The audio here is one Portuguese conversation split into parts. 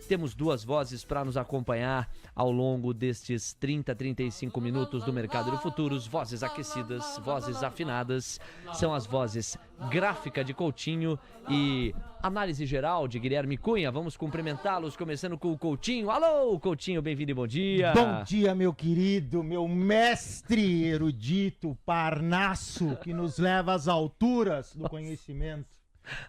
Temos duas vozes para nos acompanhar ao longo destes 35 minutos do Mercado de Futuros. Vozes aquecidas, vozes afinadas. São as vozes Gráfica de Coutinho e Análise Geral de Guilherme Cunha. Vamos cumprimentá-los, começando com o Coutinho. Alô, Coutinho, bem-vindo e bom dia. Bom dia, meu querido, meu mestre erudito, Parnasso, que nos leva às alturas do conhecimento.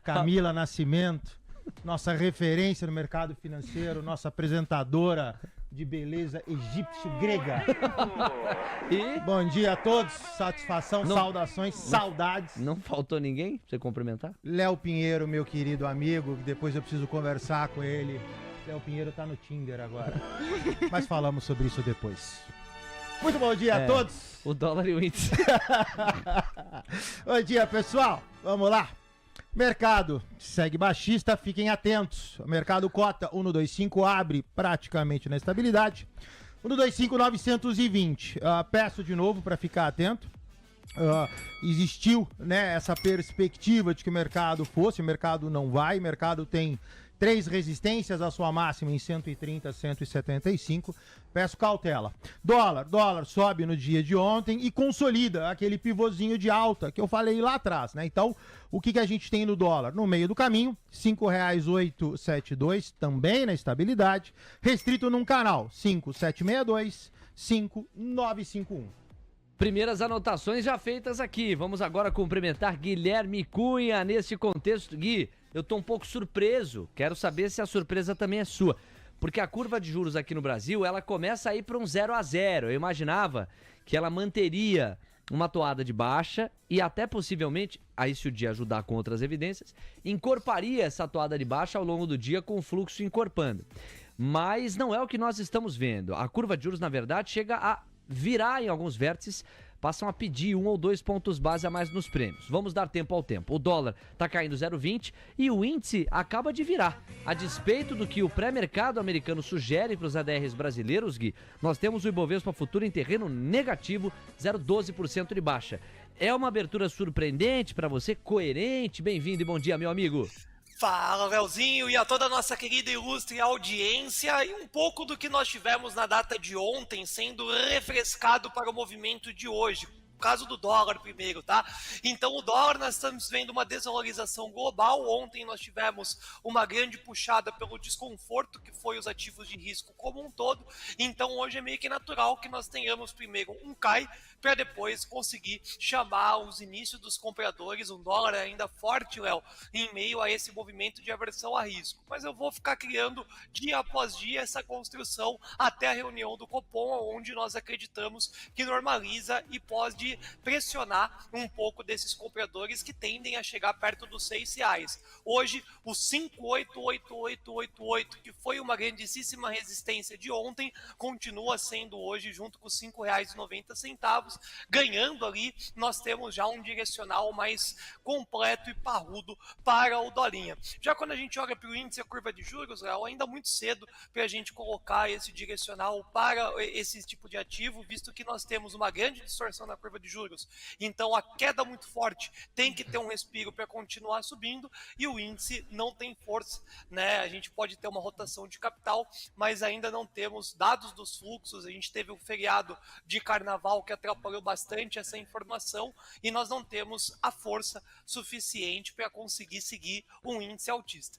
Camila Nascimento, nossa referência no mercado financeiro, nossa apresentadora de beleza egípcio-grega. E bom dia a todos, satisfação, saudações, saudades. não faltou ninguém pra você cumprimentar? Léo Pinheiro, meu querido amigo, que depois eu preciso conversar com ele. Léo Pinheiro tá no Tinder agora, mas falamos sobre isso depois. Muito bom dia a todos. O dólar e o índice. Bom dia, pessoal, vamos lá. Mercado segue baixista, fiquem atentos. O mercado cota 1,25 abre praticamente na estabilidade. 1,25,920. Peço de novo para ficar atento. Existiu, né, essa perspectiva de que o mercado fosse. O mercado não vai. O mercado tem 3 resistências, a sua máxima em 130, 175. Peço cautela. Dólar sobe no dia de ontem e consolida aquele pivôzinho de alta que eu falei lá atrás, né? Então, o que a gente tem no dólar? No meio do caminho, R$ 5,872, também na estabilidade. Restrito num canal, 5,762, 5,951. Primeiras anotações já feitas aqui. Vamos agora cumprimentar Guilherme Cunha neste contexto. Gui, eu tô um pouco surpreso. Quero saber se a surpresa também é sua. Porque a curva de juros aqui no Brasil, ela começa a ir para um 0 a 0. Eu imaginava que ela manteria uma toada de baixa e até possivelmente, aí se o dia ajudar com outras evidências, encorparia essa toada de baixa ao longo do dia com o fluxo encorpando. Mas não é o que nós estamos vendo. A curva de juros, na verdade, chega a virar em alguns vértices, passam a pedir 1 ou 2 pontos base a mais nos prêmios. Vamos dar tempo ao tempo. O dólar está caindo 0,20 e o índice acaba de virar. A despeito do que o pré-mercado americano sugere para os ADRs brasileiros, Gui, nós temos o Ibovespa Futuro em terreno negativo, 0,12% de baixa. É uma abertura surpreendente para você, coerente? Bem-vindo e bom dia, meu amigo. Fala, Leozinho, e a toda a nossa querida e ilustre audiência, e um pouco do que nós tivemos na data de ontem sendo refrescado para o movimento de hoje. O caso do dólar primeiro, tá? Então o dólar, nós estamos vendo uma desvalorização global. Ontem nós tivemos uma grande puxada pelo desconforto que foi os ativos de risco como um todo. Então hoje é meio que natural que nós tenhamos primeiro um cai para depois conseguir chamar os inícios dos compradores. Um dólar ainda forte, Léo, em meio a esse movimento de aversão a risco. Mas eu vou ficar criando dia após dia essa construção até a reunião do Copom, onde nós acreditamos que normaliza e pode pressionar um pouco desses compradores que tendem a chegar perto dos R$6. Hoje, o 5,88888, que foi uma grandíssima resistência de ontem, continua sendo hoje junto com os R$5,90, ganhando ali. Nós temos já um direcional mais completo e parrudo para o dolinha. Já quando a gente olha para o índice e a curva de juros, Léo, ainda muito cedo para a gente colocar esse direcional para esse tipo de ativo, visto que nós temos uma grande distorção na curva de juros. Então a queda muito forte tem que ter um respiro para continuar subindo e o índice não tem força, né? A gente pode ter uma rotação de capital, mas ainda não temos dados dos fluxos. A gente teve um feriado de carnaval que atrapalhou bastante essa informação e nós não temos a força suficiente para conseguir seguir um índice altista.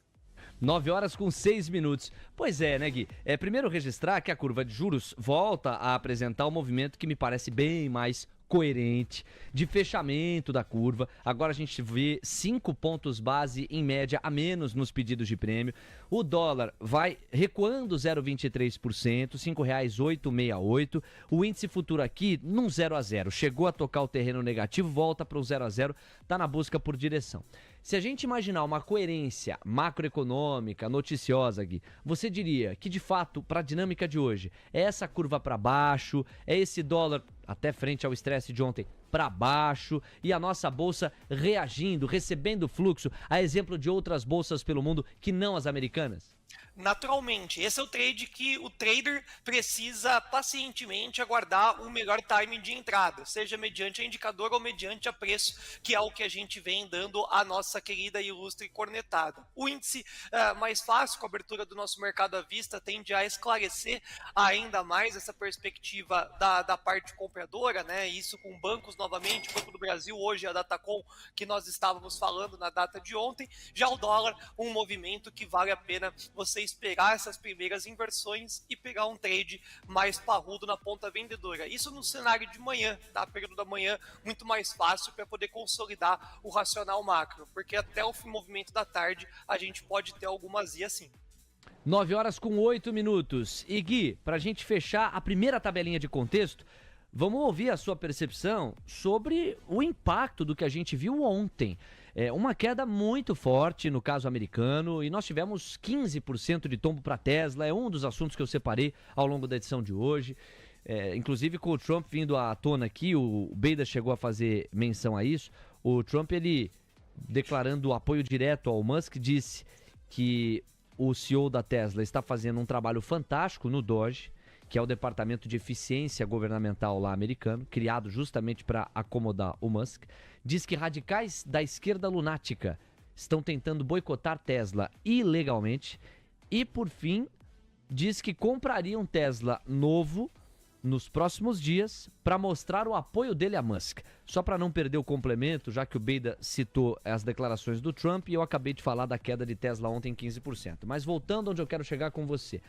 9h06. Pois é, né, Gui? Primeiro registrar que a curva de juros volta a apresentar um movimento que me parece bem mais coerente, de fechamento da curva. Agora a gente vê 5 pontos base em média a menos nos pedidos de prêmio. O dólar vai recuando 0,23%, R$ 5,868. O índice futuro aqui num 0 a 0. Chegou a tocar o terreno negativo, volta para o 0 a 0, tá na busca por direção. Se a gente imaginar uma coerência macroeconômica, noticiosa, Gui, você diria que, de fato, para a dinâmica de hoje, é essa curva para baixo, é esse dólar, até frente ao estresse de ontem, para baixo e a nossa bolsa reagindo, recebendo fluxo, a exemplo de outras bolsas pelo mundo que não as americanas? Naturalmente, esse é o trade que o trader precisa pacientemente aguardar o melhor timing de entrada, seja mediante a indicador ou mediante a preço, que é o que a gente vem dando a nossa querida ilustre cornetada. O índice mais fácil, com a abertura do nosso mercado à vista, tende a esclarecer ainda mais essa perspectiva da parte compradora, né? Isso com bancos novamente, Banco do Brasil, hoje a Datacom, que nós estávamos falando na data de ontem, já o dólar, um movimento que vale a pena você esperar essas primeiras inversões e pegar um trade mais parrudo na ponta vendedora. Isso no cenário de manhã, tá? Período da manhã, muito mais fácil para poder consolidar o racional macro, porque até o movimento da tarde a gente pode ter algumas IA sim. 9h08. E Gui, para a gente fechar a primeira tabelinha de contexto, vamos ouvir a sua percepção sobre o impacto do que a gente viu ontem. Uma queda muito forte no caso americano e nós tivemos 15% de tombo para Tesla, é um dos assuntos que eu separei ao longo da edição de hoje. Inclusive com o Trump vindo à tona aqui, o Beida chegou a fazer menção a isso, o Trump, ele declarando apoio direto ao Musk, disse que o CEO da Tesla está fazendo um trabalho fantástico no DOGE, que é o Departamento de Eficiência Governamental lá americano, criado justamente para acomodar o Musk. Diz que radicais da esquerda lunática estão tentando boicotar Tesla ilegalmente. E, por fim, diz que compraria um Tesla novo nos próximos dias para mostrar o apoio dele a Musk. Só para não perder o complemento, já que o Beida citou as declarações do Trump e eu acabei de falar da queda de Tesla ontem em 15%. Mas voltando onde eu quero chegar com você.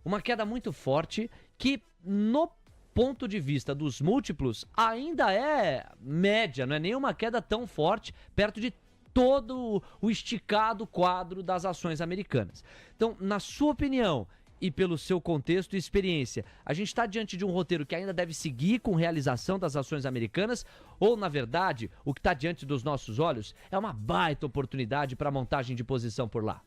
Uma queda muito forte que, no ponto de vista dos múltiplos, ainda é média, não é nenhuma queda tão forte, perto de todo o esticado quadro das ações americanas. Então, na sua opinião e pelo seu contexto e experiência, a gente está diante de um roteiro que ainda deve seguir com realização das ações americanas ou, na verdade, o que está diante dos nossos olhos é uma baita oportunidade para montagem de posição por lá?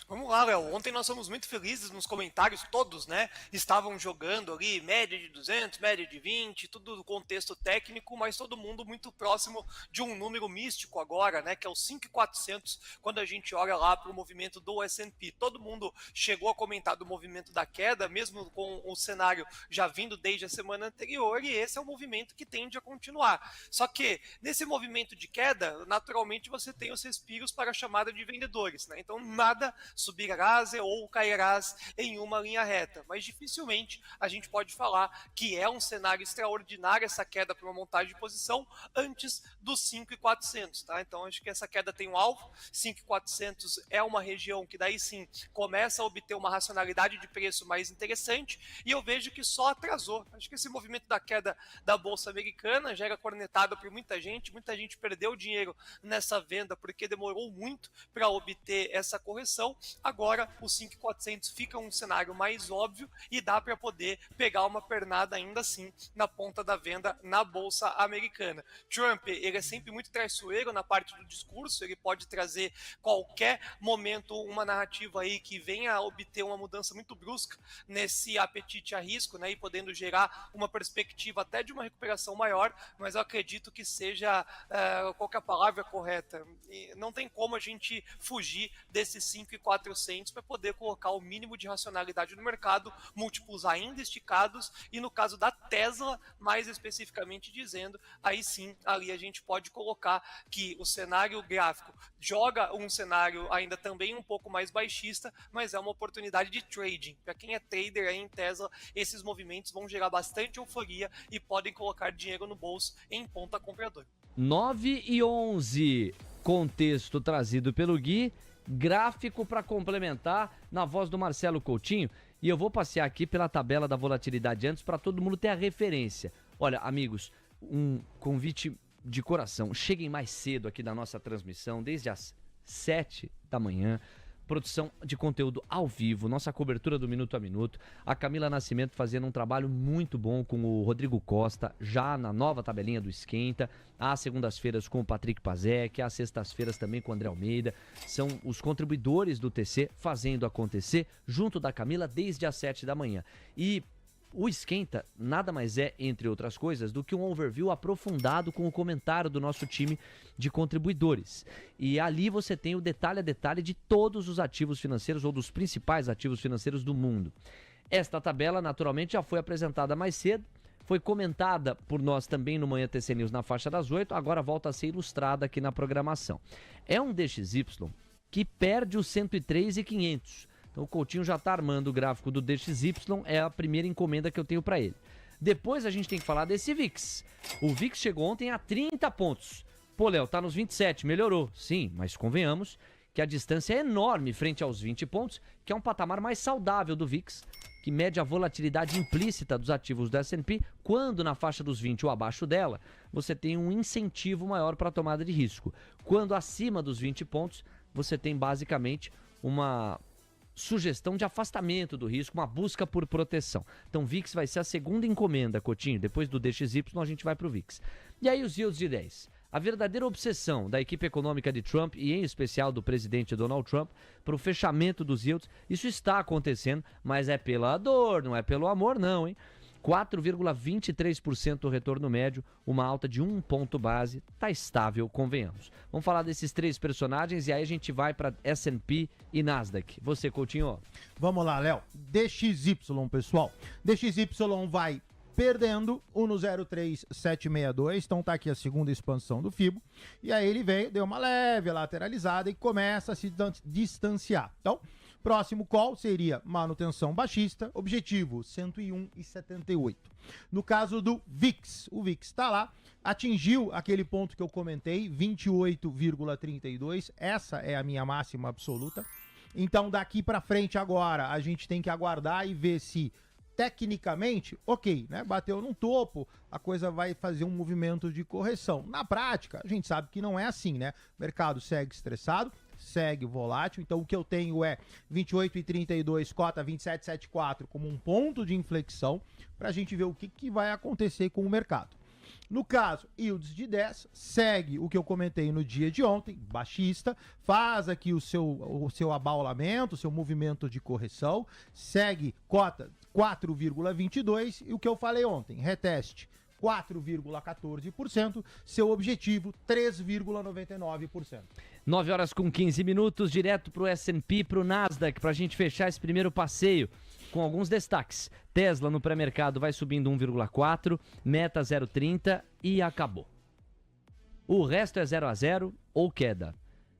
Vamos lá, Léo. Ontem nós fomos muito felizes nos comentários, todos, né? Estavam jogando ali média de 200, média de 20, tudo no contexto técnico, mas todo mundo muito próximo de um número místico agora, né? Que é o 5.400, quando a gente olha lá para o movimento do S&P. Todo mundo chegou a comentar do movimento da queda, mesmo com o cenário já vindo desde a semana anterior, e esse é um movimento que tende a continuar. Só que, nesse movimento de queda, naturalmente você tem os respiros para a chamada de vendedores, né? Então, nada subirás ou cairás em uma linha reta, mas dificilmente a gente pode falar que é um cenário extraordinário essa queda para uma montagem de posição antes dos 5.400, tá? Então acho que essa queda tem um alvo, 5.400 é uma região que daí sim começa a obter uma racionalidade de preço mais interessante e eu vejo que só atrasou. Acho que esse movimento da queda da Bolsa Americana já era cornetado por muita gente perdeu dinheiro nessa venda porque demorou muito para obter essa correção. Agora o 5.400 fica um cenário mais óbvio e dá para poder pegar uma pernada ainda assim na ponta da venda na Bolsa Americana. Trump, ele é sempre muito traiçoeiro na parte do discurso, ele pode trazer qualquer momento uma narrativa aí que venha a obter uma mudança muito brusca nesse apetite a risco, né, e podendo gerar uma perspectiva até de uma recuperação maior, mas eu acredito que seja qual que é a palavra correta. E não tem como a gente fugir desses 5.400 para poder colocar o mínimo de racionalidade no mercado, múltiplos ainda esticados, e no caso da Tesla, mais especificamente dizendo, aí sim, ali a gente pode colocar que o cenário gráfico joga um cenário ainda também um pouco mais baixista, mas é uma oportunidade de trading. Para quem é trader aí em Tesla, esses movimentos vão gerar bastante euforia e podem colocar dinheiro no bolso em ponta comprador. 9h11, contexto trazido pelo Gui, gráfico para complementar na voz do Marcelo Coutinho, e eu vou passear aqui pela tabela da volatilidade antes para todo mundo ter a referência. Olha, amigos, um convite de coração, cheguem mais cedo aqui da nossa transmissão, desde as 7 da manhã, produção de conteúdo ao vivo, nossa cobertura do Minuto a Minuto, a Camila Nascimento fazendo um trabalho muito bom com o Rodrigo Costa, já na nova tabelinha do Esquenta, às segundas-feiras com o Patrick Pazek, às sextas-feiras também com o André Almeida, são os contribuidores do TC fazendo acontecer, junto da Camila, desde as 7 da manhã. E O Esquenta nada mais é, entre outras coisas, do que um overview aprofundado com o comentário do nosso time de contribuidores. E ali você tem o detalhe a detalhe de todos os ativos financeiros ou dos principais ativos financeiros do mundo. Esta tabela, naturalmente, já foi apresentada mais cedo, foi comentada por nós também no Manhã TC News na faixa das 8, agora volta a ser ilustrada aqui na programação. É um DXY que perde os 103.500. Então o Coutinho já está armando o gráfico do DXY, é a primeira encomenda que eu tenho para ele. Depois a gente tem que falar desse VIX. O VIX chegou ontem a 30 pontos. Pô, Léo, tá nos 27, melhorou. Sim, mas convenhamos que a distância é enorme frente aos 20 pontos, que é um patamar mais saudável do VIX, que mede a volatilidade implícita dos ativos do S&P, quando na faixa dos 20 ou abaixo dela, você tem um incentivo maior para a tomada de risco. Quando acima dos 20 pontos, você tem basicamente uma sugestão de afastamento do risco, uma busca por proteção. Então, VIX vai ser a segunda encomenda, Coutinho. Depois do DXY, a gente vai para o VIX. E aí, os yields de 10. A verdadeira obsessão da equipe econômica de Trump, e em especial do presidente Donald Trump, para o fechamento dos yields, isso está acontecendo, mas é pela dor, não é pelo amor, não, hein? 4,23% o retorno médio, uma alta de 1 ponto base, tá estável, convenhamos. Vamos falar desses três personagens e aí a gente vai para S&P e Nasdaq. Você, Coutinho. Vamos lá, Léo. DXY, pessoal. DXY vai perdendo o no 03762, então tá aqui a segunda expansão do FIBO, e aí ele veio, deu uma leve lateralizada e começa a se distanciar. Então, próximo call seria manutenção baixista, objetivo 101,78. No caso do VIX, o VIX está lá, atingiu aquele ponto que eu comentei, 28,32, essa é a minha máxima absoluta. Então daqui para frente agora a gente tem que aguardar e ver se tecnicamente, ok, né? Bateu num topo, a coisa vai fazer um movimento de correção. Na prática, a gente sabe que não é assim, né? O mercado segue estressado, segue volátil, então o que eu tenho é 28,32, cota 27,74 como um ponto de inflexão para a gente ver o que vai acontecer com o mercado. No caso, yields de 10, segue o que eu comentei no dia de ontem, baixista, faz aqui o seu abaulamento, o seu movimento de correção, segue cota 4,22 e o que eu falei ontem, reteste 4,14%, seu objetivo 3,99%. 9 horas com 15 minutos, direto para o S&P e para o Nasdaq, para a gente fechar esse primeiro passeio com alguns destaques. Tesla no pré-mercado vai subindo 1,4, Meta 0,30 e acabou. O resto é 0 a 0 ou queda.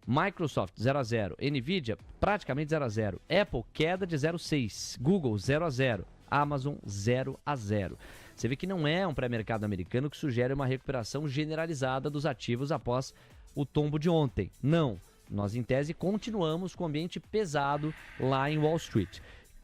Microsoft 0 a 0, Nvidia praticamente 0 a 0, Apple queda de 0,6, Google 0 a 0, Amazon 0 a 0. Você vê que não é um pré-mercado americano que sugere uma recuperação generalizada dos ativos após o tombo de ontem. Não, nós em tese continuamos com o ambiente pesado lá em Wall Street.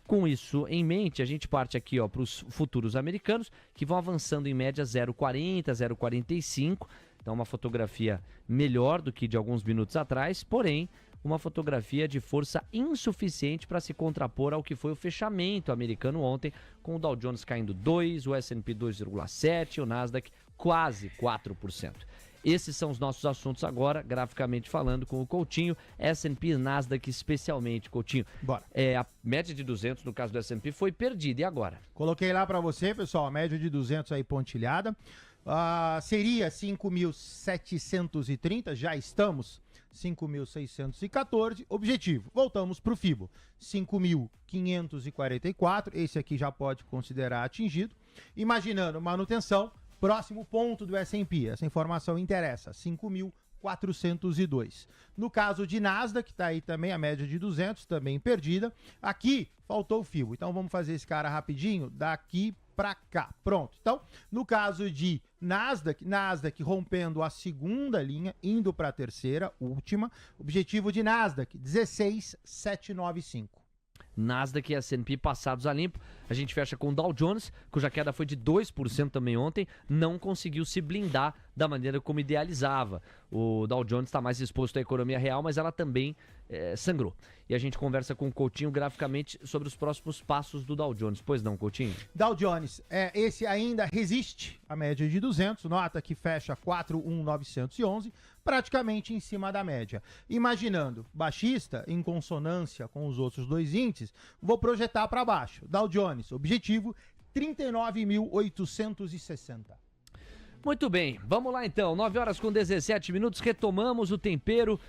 Com isso em mente, a gente parte aqui para os futuros americanos, que vão avançando em média 0,40, 0,45. Então uma fotografia melhor do que de alguns minutos atrás, porém uma fotografia de força insuficiente para se contrapor ao que foi o fechamento americano ontem, com o Dow Jones caindo 2%, o S&P 2,7%, o Nasdaq quase 4%. Esses são os nossos assuntos agora, graficamente falando, com o Coutinho, S&P e Nasdaq especialmente, Coutinho. Bora. A média de 200 no caso do S&P foi perdida, e agora? Coloquei lá para você, pessoal, a média de 200 aí pontilhada. Seria 5.730, já estamos 5.614, objetivo, voltamos para o FIBO, 5.544, esse aqui já pode considerar atingido, imaginando manutenção, próximo ponto do S&P, essa informação interessa, 5.402. No caso de Nasdaq, está aí também a média de 200, também perdida, aqui faltou o FIBO, então vamos fazer esse cara rapidinho, daqui para cá. Pronto. Então, no caso de Nasdaq rompendo a segunda linha, indo para a terceira, última. Objetivo de Nasdaq, 16,795. Nasdaq e S&P passados a limpo. A gente fecha com o Dow Jones, cuja queda foi de 2% também ontem, não conseguiu se blindar da maneira como idealizava. O Dow Jones está mais exposto à economia real, mas ela também sangrou. E a gente conversa com o Coutinho graficamente sobre os próximos passos do Dow Jones. Pois não, Coutinho? Dow Jones, esse ainda resiste à média de 200, nota que fecha 4,911, praticamente em cima da média. Imaginando baixista, em consonância com os outros dois índices, vou projetar para baixo. Dow Jones, objetivo 39.860. Muito bem, vamos lá então, 9 horas com 17 minutos, retomamos o tempero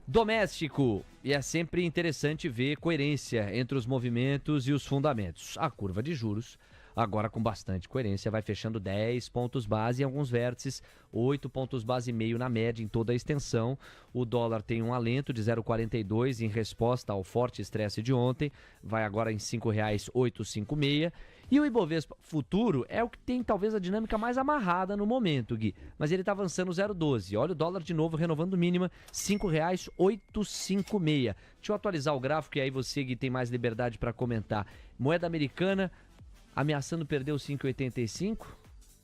doméstico. E é sempre interessante ver coerência entre os movimentos e os fundamentos. A curva de juros, agora com bastante coerência, vai fechando 10 pontos base em alguns vértices, 8 pontos base e meio na média em toda a extensão. O dólar tem um alento de 0,42 em resposta ao forte estresse de ontem, vai agora em R$ 5,856. E o Ibovespa futuro é o que tem talvez a dinâmica mais amarrada no momento, Gui. Mas ele está avançando 0,12. Olha o dólar de novo renovando mínima, R$ 5,856. Deixa eu atualizar o gráfico e aí você, Gui, tem mais liberdade para comentar. Moeda americana ameaçando perder os 5,85?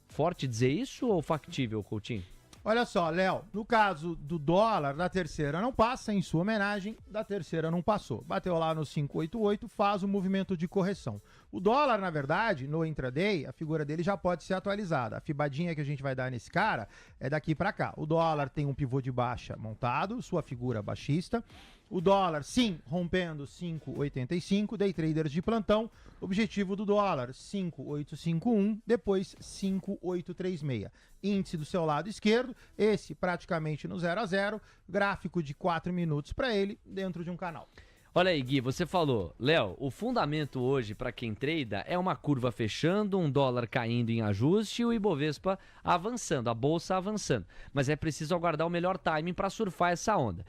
Forte dizer isso ou factível, Coutinho? Olha só, Léo, no caso do dólar, da terceira não passa, em sua homenagem, da terceira não passou. Bateu lá no 588, faz o movimento de correção. O dólar, na verdade, no intraday, a figura dele já pode ser atualizada. A fibadinha que a gente vai dar nesse cara é daqui para cá. O dólar tem um pivô de baixa montado, sua figura baixista. O dólar, sim, rompendo 5,85, day traders de plantão, objetivo do dólar 5,851, depois 5,836. Índice do seu lado esquerdo, esse praticamente no 0 a 0, gráfico de 4 minutos para ele, dentro de um canal. Olha aí, Gui, você falou, Léo, o fundamento hoje para quem trada é uma curva fechando, um dólar caindo em ajuste e o Ibovespa avançando, a bolsa avançando. Mas é preciso aguardar o melhor timing para surfar essa onda.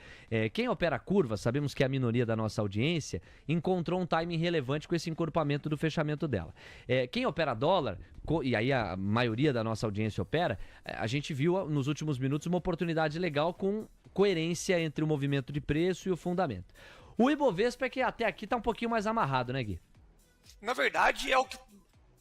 Quem opera a curva, sabemos que é a minoria da nossa audiência, encontrou um timing relevante com esse encorpamento do fechamento dela. Quem opera dólar, e aí a maioria da nossa audiência opera, a gente viu nos últimos minutos uma oportunidade legal com coerência entre o movimento de preço e o fundamento. O Ibovespa é que até aqui tá um pouquinho mais amarrado, né, Gui? Na verdade, é o que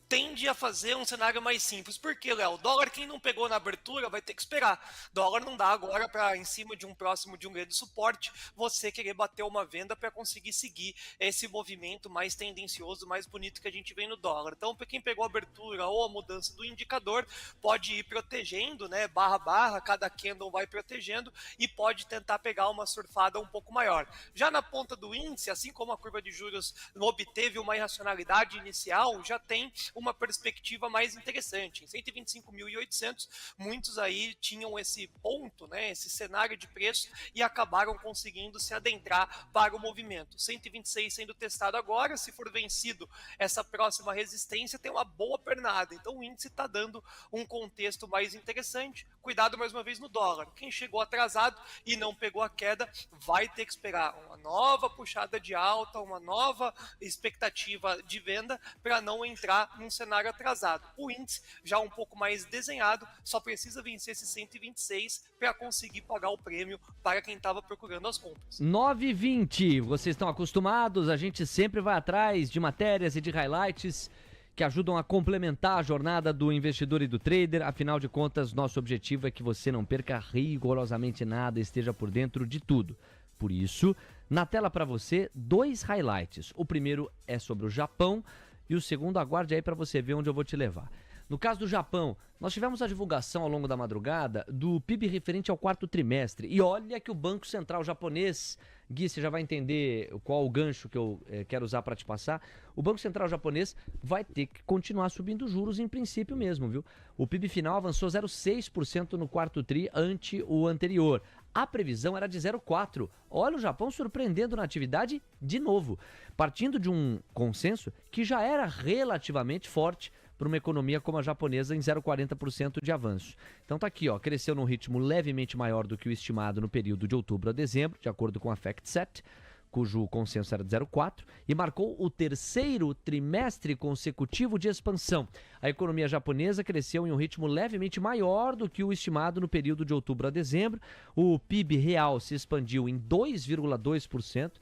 tende a fazer um cenário mais simples. Por quê, Léo? O dólar, quem não pegou na abertura, vai ter que esperar. Dólar não dá agora para, em cima de um próximo de um grande suporte, você querer bater uma venda para conseguir seguir esse movimento mais tendencioso, mais bonito que a gente vê no dólar. Então, para quem pegou a abertura ou a mudança do indicador, pode ir protegendo, né? Barra, cada candle vai protegendo e pode tentar pegar uma surfada um pouco maior. Já na ponta do índice, assim como a curva de juros obteve uma irracionalidade inicial, já tem uma perspectiva mais interessante. Em 125.800, muitos aí tinham esse ponto, né, esse cenário de preço e acabaram conseguindo se adentrar para o movimento. 126 sendo testado agora, se for vencido essa próxima resistência, tem uma boa pernada. Então o índice está dando um contexto mais interessante. Cuidado mais uma vez no dólar. Quem chegou atrasado e não pegou a queda, vai ter que esperar uma nova puxada de alta, uma nova expectativa de venda para não entrar num cenário atrasado. O índice já um pouco mais desenhado, só precisa vencer esse 126 para conseguir pagar o prêmio para quem estava procurando as compras. 9h20, vocês estão acostumados, a gente sempre vai atrás de matérias e de highlights que ajudam a complementar a jornada do investidor e do trader. Afinal de contas, nosso objetivo é que você não perca rigorosamente nada, esteja por dentro de tudo. Por isso, na tela para você, 2 highlights. O primeiro é sobre o Japão e o segundo, aguarde aí para você ver onde eu vou te levar. No caso do Japão, nós tivemos a divulgação ao longo da madrugada do PIB referente ao 4º trimestre. E olha que o Banco Central japonês, Gui, você já vai entender qual o gancho que eu quero usar para te passar. O Banco Central japonês vai ter que continuar subindo juros em princípio mesmo, viu? O PIB final avançou 0,6% no 4º tri ante o anterior. A previsão era de 0,4%. Olha o Japão surpreendendo na atividade de novo, partindo de um consenso que já era relativamente forte para uma economia como a japonesa em 0,40% de avanço. Então tá aqui, ó, cresceu num ritmo levemente maior do que o estimado no período de outubro a dezembro, de acordo com a FactSet, cujo consenso era de 0,4%, e marcou o 3º trimestre consecutivo de expansão. A economia japonesa cresceu em um ritmo levemente maior do que o estimado no período de outubro a dezembro. O PIB real se expandiu em 2,2%.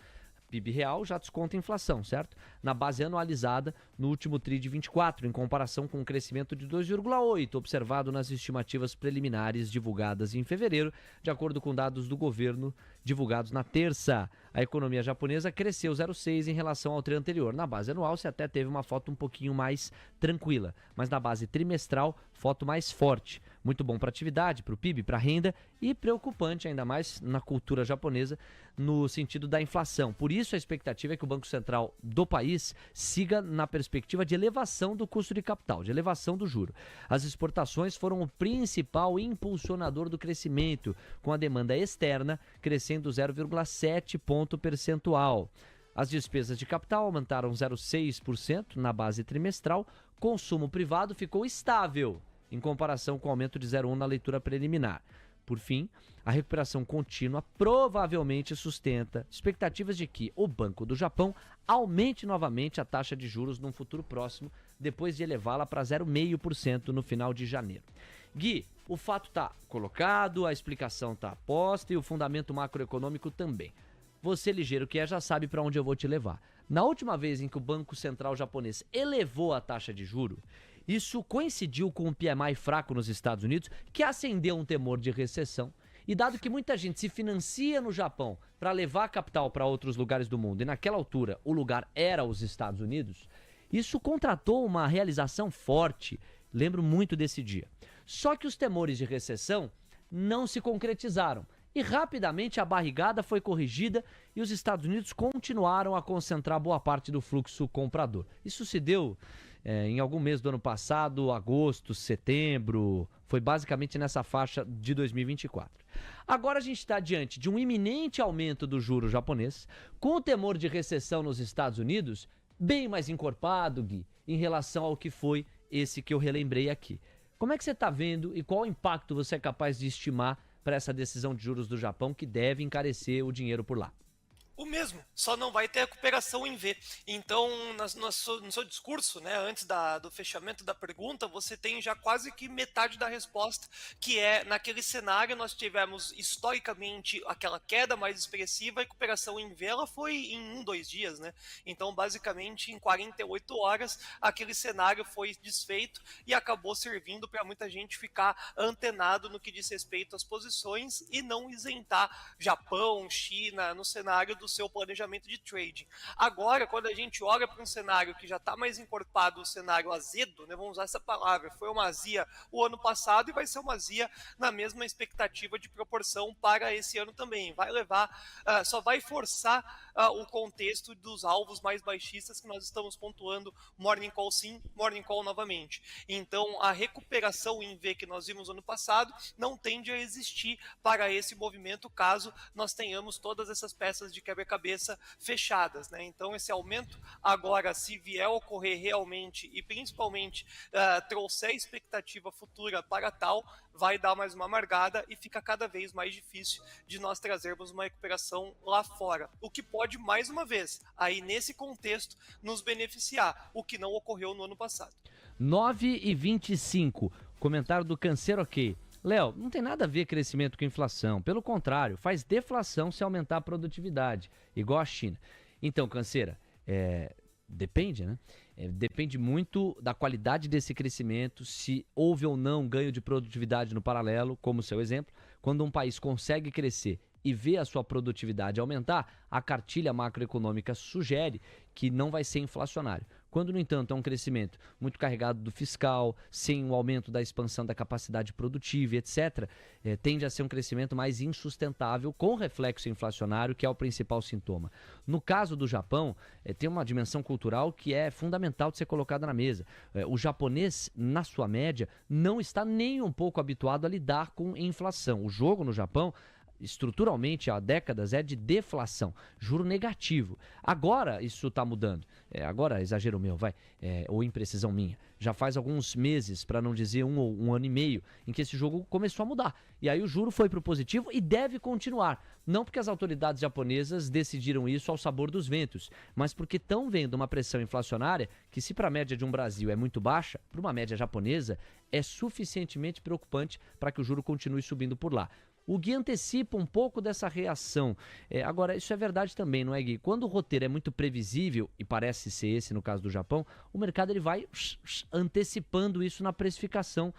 PIB real já desconta a inflação, certo? Na base anualizada no último TRI de 24, em comparação com um crescimento de 2,8% observado nas estimativas preliminares divulgadas em fevereiro, de acordo com dados do governo divulgados na terça. A economia japonesa cresceu 0,6% em relação ao TRI anterior. Na base anual, se até teve uma foto um pouquinho mais tranquila, mas na base trimestral, foto mais forte. Muito bom para a atividade, para o PIB, para a renda e preocupante ainda mais na cultura japonesa no sentido da inflação. Por isso a expectativa é que o Banco Central do país siga na perspectiva de elevação do custo de capital, de elevação do juro. As exportações foram o principal impulsionador do crescimento, com a demanda externa crescendo 0,7 ponto percentual. As despesas de capital aumentaram 0,6% na base trimestral, consumo privado ficou estável em comparação com o aumento de 0,1% na leitura preliminar. Por fim, a recuperação contínua provavelmente sustenta expectativas de que o Banco do Japão aumente novamente a taxa de juros num futuro próximo, depois de elevá-la para 0,5% no final de janeiro. Gui, o fato está colocado, a explicação está posta e o fundamento macroeconômico também. Você, ligeiro que é, já sabe para onde eu vou te levar. Na última vez em que o Banco Central japonês elevou a taxa de juro, isso coincidiu com um PMI fraco nos Estados Unidos, que acendeu um temor de recessão. E dado que muita gente se financia no Japão para levar capital para outros lugares do mundo, e naquela altura o lugar era os Estados Unidos, isso contratou uma realização forte. Lembro muito desse dia. Só que os temores de recessão não se concretizaram. E rapidamente a barrigada foi corrigida e os Estados Unidos continuaram a concentrar boa parte do fluxo comprador. Isso se deu em algum mês do ano passado, agosto, setembro, foi basicamente nessa faixa de 2024. Agora a gente está diante de um iminente aumento do juro japonês, com o temor de recessão nos Estados Unidos bem mais encorpado, Gui, em relação ao que foi esse que eu relembrei aqui. Como é que você está vendo e qual impacto você é capaz de estimar para essa decisão de juros do Japão que deve encarecer o dinheiro por lá? O mesmo, só não vai ter recuperação em V. Então, no seu discurso, né, antes do fechamento da pergunta, você tem já quase que metade da resposta, que é, naquele cenário, nós tivemos historicamente aquela queda mais expressiva, a recuperação em V ela foi em 2 dias, né? Então, basicamente, em 48 horas, aquele cenário foi desfeito e acabou servindo para muita gente ficar antenado no que diz respeito às posições e não isentar Japão, China, no cenário do seu planejamento de trading. Agora, quando a gente olha para um cenário que já está mais encorpado, o cenário azedo, né, vamos usar essa palavra, foi uma azia o ano passado e vai ser uma azia na mesma expectativa de proporção para esse ano também. Vai levar, só vai forçar o contexto dos alvos mais baixistas que nós estamos pontuando Morning Call sim, Morning Call novamente. Então, a recuperação em V que nós vimos ano passado não tende a existir para esse movimento caso nós tenhamos todas essas peças de quebra-cabeça fechadas, né? Então esse aumento agora, se vier a ocorrer realmente e principalmente trouxer expectativa futura para tal, vai dar mais uma amargada e fica cada vez mais difícil de nós trazermos uma recuperação lá fora. O que pode, mais uma vez, aí nesse contexto, nos beneficiar, o que não ocorreu no ano passado. 9h25, comentário do Canseiro OK. Léo, não tem nada a ver crescimento com inflação. Pelo contrário, faz deflação se aumentar a produtividade, igual a China. Então, Canseira, depende, né? Depende muito da qualidade desse crescimento, se houve ou não ganho de produtividade no paralelo, como o seu exemplo. Quando um país consegue crescer e vê a sua produtividade aumentar, a cartilha macroeconômica sugere que não vai ser inflacionário. Quando, no entanto, é um crescimento muito carregado do fiscal, sem o aumento da expansão da capacidade produtiva, etc., tende a ser um crescimento mais insustentável, com reflexo inflacionário, que é o principal sintoma. No caso do Japão, tem uma dimensão cultural que é fundamental de ser colocada na mesa. O japonês, na sua média, não está nem um pouco habituado a lidar com inflação. O jogo no Japão, estruturalmente há décadas, é de deflação, juro negativo. Agora isso está mudando. Agora, exagero meu, ou imprecisão minha. Já faz alguns meses, para não dizer um ano e meio, em que esse jogo começou a mudar. E aí o juro foi para o positivo e deve continuar. Não porque as autoridades japonesas decidiram isso ao sabor dos ventos, mas porque estão vendo uma pressão inflacionária que, se para a média de um Brasil é muito baixa, para uma média japonesa é suficientemente preocupante para que o juro continue subindo por lá. O Gui antecipa um pouco dessa reação. Agora, isso é verdade também, não é, Gui? Quando o roteiro é muito previsível, e parece ser esse no caso do Japão, o mercado ele vai antecipando isso na precificação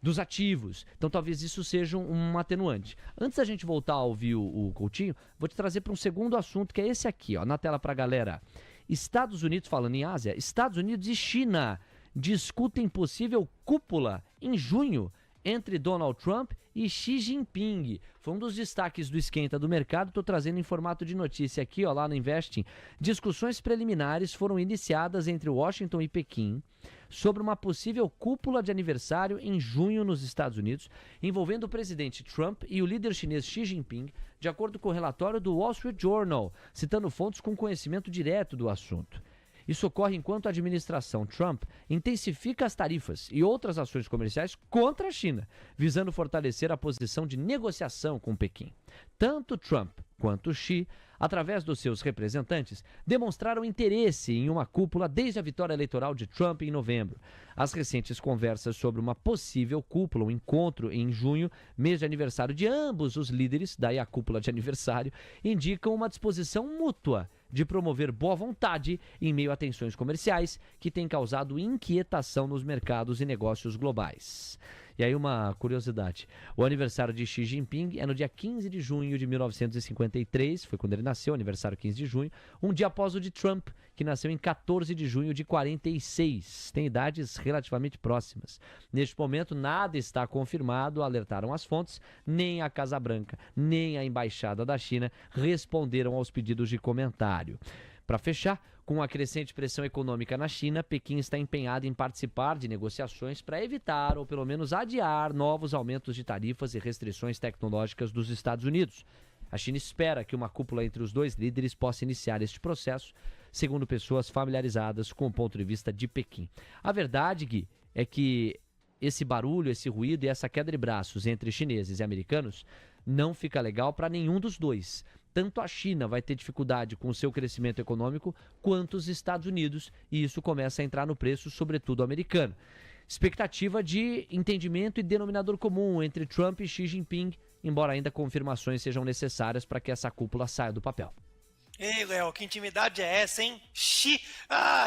dos ativos. Então, talvez isso seja um atenuante. Antes da gente voltar a ouvir o Coutinho, vou te trazer para um segundo assunto, que é esse aqui, ó, na tela para a galera. Estados Unidos, falando em Ásia, Estados Unidos e China discutem possível cúpula em junho entre Donald Trump e Xi Jinping. Foi um dos destaques do Esquenta do Mercado. Estou trazendo em formato de notícia aqui, ó, lá no Investing. Discussões preliminares foram iniciadas entre Washington e Pequim sobre uma possível cúpula de aniversário em junho nos Estados Unidos, envolvendo o presidente Trump e o líder chinês Xi Jinping, de acordo com o relatório do Wall Street Journal, citando fontes com conhecimento direto do assunto. Isso ocorre enquanto a administração Trump intensifica as tarifas e outras ações comerciais contra a China, visando fortalecer a posição de negociação com Pequim. Tanto Trump quanto Xi, através dos seus representantes, demonstraram interesse em uma cúpula desde a vitória eleitoral de Trump em novembro. As recentes conversas sobre uma possível cúpula, um encontro em junho, mês de aniversário de ambos os líderes, daí a cúpula de aniversário, indicam uma disposição mútua de promover boa vontade em meio a tensões comerciais que têm causado inquietação nos mercados e negócios globais. E aí uma curiosidade, o aniversário de Xi Jinping é no dia 15 de junho de 1953, foi quando ele nasceu, aniversário 15 de junho, um dia após o de Trump, que nasceu em 14 de junho de 46, tem idades relativamente próximas. Neste momento nada está confirmado, alertaram as fontes, nem a Casa Branca, nem a Embaixada da China responderam aos pedidos de comentário. Para fechar, com a crescente pressão econômica na China, Pequim está empenhado em participar de negociações para evitar ou pelo menos adiar novos aumentos de tarifas e restrições tecnológicas dos Estados Unidos. A China espera que uma cúpula entre os dois líderes possa iniciar este processo, segundo pessoas familiarizadas com o ponto de vista de Pequim. A verdade, Gui, é que esse barulho, esse ruído e essa queda de braços entre chineses e americanos não fica legal para nenhum dos dois. Tanto a China vai ter dificuldade com o seu crescimento econômico, quanto os Estados Unidos, e isso começa a entrar no preço, sobretudo americano. Expectativa de entendimento e denominador comum entre Trump e Xi Jinping, embora ainda confirmações sejam necessárias para que essa cúpula saia do papel. Ei, Léo, que intimidade é essa, hein?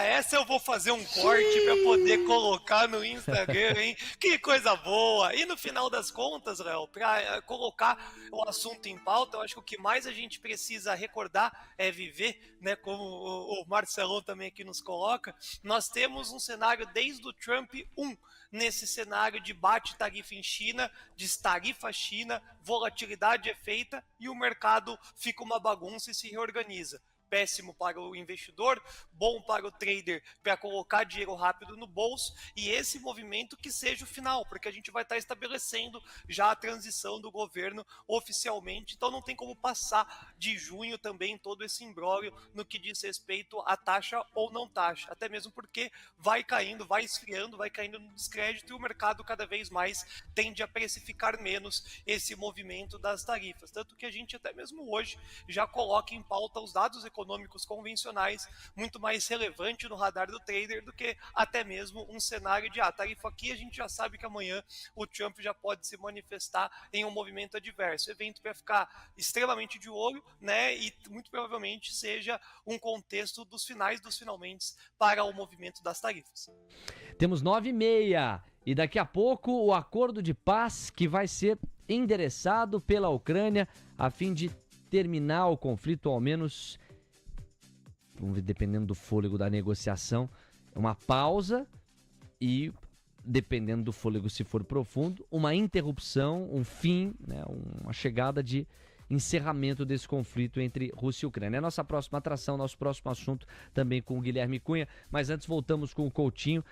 Essa eu vou fazer um corte para poder colocar no Instagram, hein? Que coisa boa! E no final das contas, Léo, para colocar o assunto em pauta, eu acho que o que mais a gente precisa recordar é viver, né? Como o Marcelão também aqui nos coloca, nós temos um cenário desde o Trump 1, nesse cenário de bate-tarifa em China, destarifa a China, volatilidade é feita e o mercado fica uma bagunça e se reorganiza. Péssimo para o investidor, bom para o trader para colocar dinheiro rápido no bolso, e esse movimento que seja o final, porque a gente vai estar estabelecendo já a transição do governo oficialmente, então não tem como passar de junho também todo esse imbróglio no que diz respeito à taxa ou não taxa, até mesmo porque vai caindo, vai esfriando, vai caindo no descrédito e o mercado cada vez mais tende a precificar menos esse movimento das tarifas, tanto que a gente até mesmo hoje já coloca em pauta os dados econômicos convencionais, muito mais relevante no radar do trader do que até mesmo um cenário de tarifa aqui, a gente já sabe que amanhã o Trump já pode se manifestar em um movimento adverso, evento para ficar extremamente de olho, né, e muito provavelmente seja um contexto dos finais dos finalmente para o movimento das tarifas. Temos 9h30 e daqui a pouco o acordo de paz que vai ser endereçado pela Ucrânia a fim de terminar o conflito, ao menos, vamos ver, dependendo do fôlego da negociação, uma pausa e, dependendo do fôlego, se for profundo, uma interrupção, um fim, né, uma chegada de encerramento desse conflito entre Rússia e Ucrânia. É a nossa próxima atração, nosso próximo assunto também com o Guilherme Cunha, mas antes voltamos com o Coutinho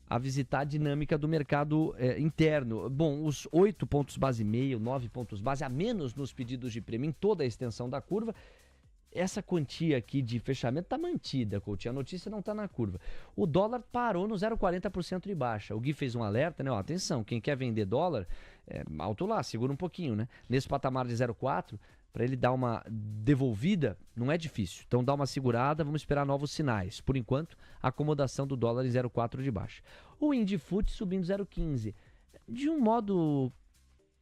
a visitar a dinâmica do mercado interno. Bom, os 8 pontos base e meio, 9 pontos base a menos nos pedidos de prêmio em toda a extensão da curva. Essa quantia aqui de fechamento está mantida, Coutinho. A notícia não está na curva. O dólar parou no 0,40% de baixa. O Gui fez um alerta, né? Ó, atenção, quem quer vender dólar, alto lá, segura um pouquinho, né? Nesse patamar de 0,4, para ele dar uma devolvida, não é difícil. Então dá uma segurada, vamos esperar novos sinais. Por enquanto, acomodação do dólar em 0,4 de baixa. O Indifut subindo 0,15. De um modo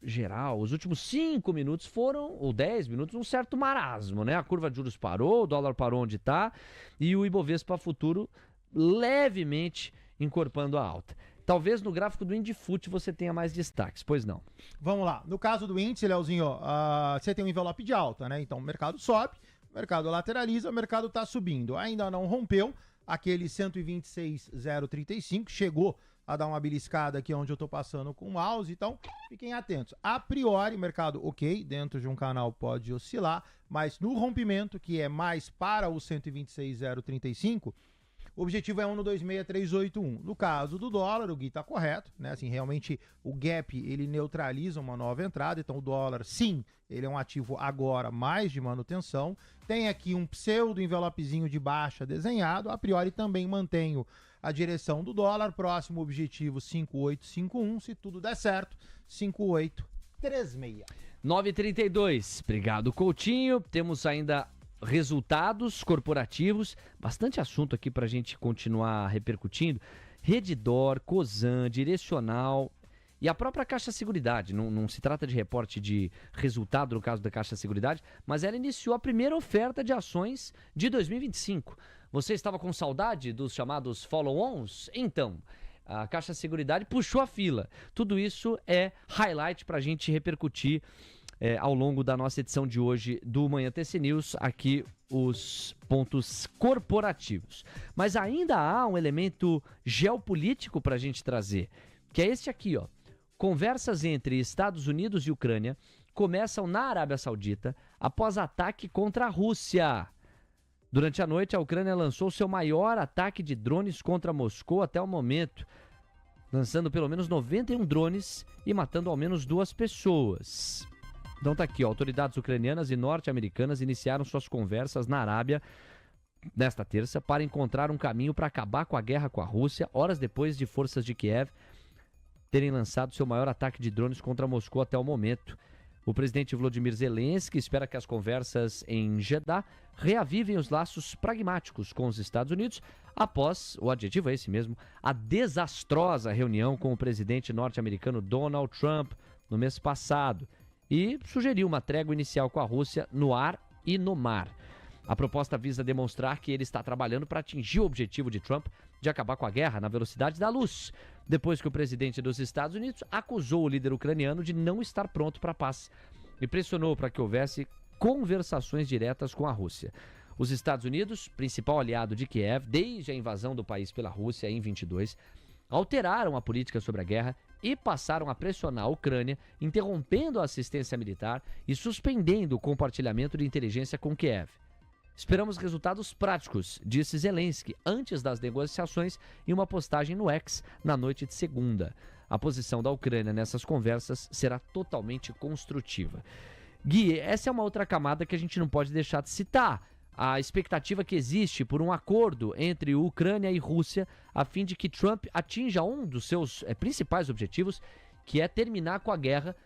geral, os últimos 5 minutos foram, ou 10 minutos, um certo marasmo, né? A curva de juros parou, o dólar parou onde está e o Ibovespa futuro levemente encorpando a alta. Talvez no gráfico do Indifut você tenha mais destaques, pois não? Vamos lá. No caso do índice, Leozinho, você tem um envelope de alta, né? Então o mercado sobe, o mercado lateraliza, o mercado está subindo. Ainda não rompeu, aquele 126,035, chegou a dar uma beliscada aqui onde eu tô passando com o mouse, então fiquem atentos. A priori, mercado ok, dentro de um canal pode oscilar, mas no rompimento, que é mais para o 126,035, o objetivo é 1,26381. No caso do dólar, o Gui tá correto, né? Assim, realmente o gap, ele neutraliza uma nova entrada, então o dólar, sim, ele é um ativo agora mais de manutenção. Tem aqui um pseudo envelopezinho de baixa desenhado, a priori também mantenho a direção do dólar, próximo objetivo 5851, se tudo der certo, 5836. 9h32, obrigado Coutinho, temos ainda resultados corporativos, bastante assunto aqui para a gente continuar repercutindo. Redditor, Cosan, Direcional e a própria Caixa Seguridade. Não se trata de reporte de resultado no caso da Caixa Seguridade, mas ela iniciou a primeira oferta de ações de 2025. Você estava com saudade dos chamados follow-ons? Então, a Caixa Seguridade puxou a fila. Tudo isso é highlight para a gente repercutir ao longo da nossa edição de hoje do Manhã TC News, aqui os pontos corporativos. Mas ainda há um elemento geopolítico para a gente trazer, que é este aqui, ó. Conversas entre Estados Unidos e Ucrânia começam na Arábia Saudita após ataque contra a Rússia. Durante a noite, a Ucrânia lançou seu maior ataque de drones contra Moscou até o momento, lançando pelo menos 91 drones e matando ao menos 2 pessoas. Então tá aqui, ó, autoridades ucranianas e norte-americanas iniciaram suas conversas na Arábia nesta terça para encontrar um caminho para acabar com a guerra com a Rússia, horas depois de forças de Kiev terem lançado seu maior ataque de drones contra Moscou até o momento. O presidente Volodymyr Zelensky espera que as conversas em Jeddah reavivem os laços pragmáticos com os Estados Unidos após, o adjetivo é esse mesmo, a desastrosa reunião com o presidente norte-americano Donald Trump no mês passado, e sugeriu uma trégua inicial com a Rússia no ar e no mar. A proposta visa demonstrar que ele está trabalhando para atingir o objetivo de Trump de acabar com a guerra na velocidade da luz, depois que o presidente dos Estados Unidos acusou o líder ucraniano de não estar pronto para a paz e pressionou para que houvesse conversações diretas com a Rússia. Os Estados Unidos, principal aliado de Kiev desde a invasão do país pela Rússia em 22, alteraram a política sobre a guerra e passaram a pressionar a Ucrânia, interrompendo a assistência militar e suspendendo o compartilhamento de inteligência com Kiev. Esperamos resultados práticos, disse Zelensky antes das negociações em uma postagem no X na noite de segunda. A posição da Ucrânia nessas conversas será totalmente construtiva. Gui, essa é uma outra camada que a gente não pode deixar de citar. A expectativa que existe por um acordo entre Ucrânia e Rússia a fim de que Trump atinja um dos seus principais objetivos, que é terminar com a guerra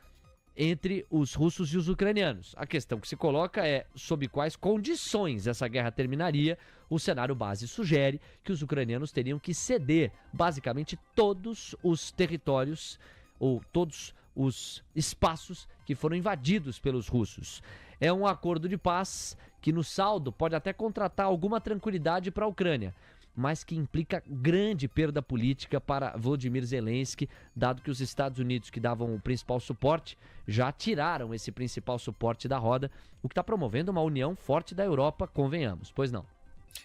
entre os russos e os ucranianos. A questão que se coloca é sob quais condições essa guerra terminaria. O cenário base sugere que os ucranianos teriam que ceder basicamente todos os territórios ou todos os espaços que foram invadidos pelos russos. É um acordo de paz que no saldo pode até contratar alguma tranquilidade para a Ucrânia, mas que implica grande perda política para Volodymyr Zelensky, dado que os Estados Unidos, que davam o principal suporte, já tiraram esse principal suporte da roda, o que está promovendo uma união forte da Europa, convenhamos, pois não?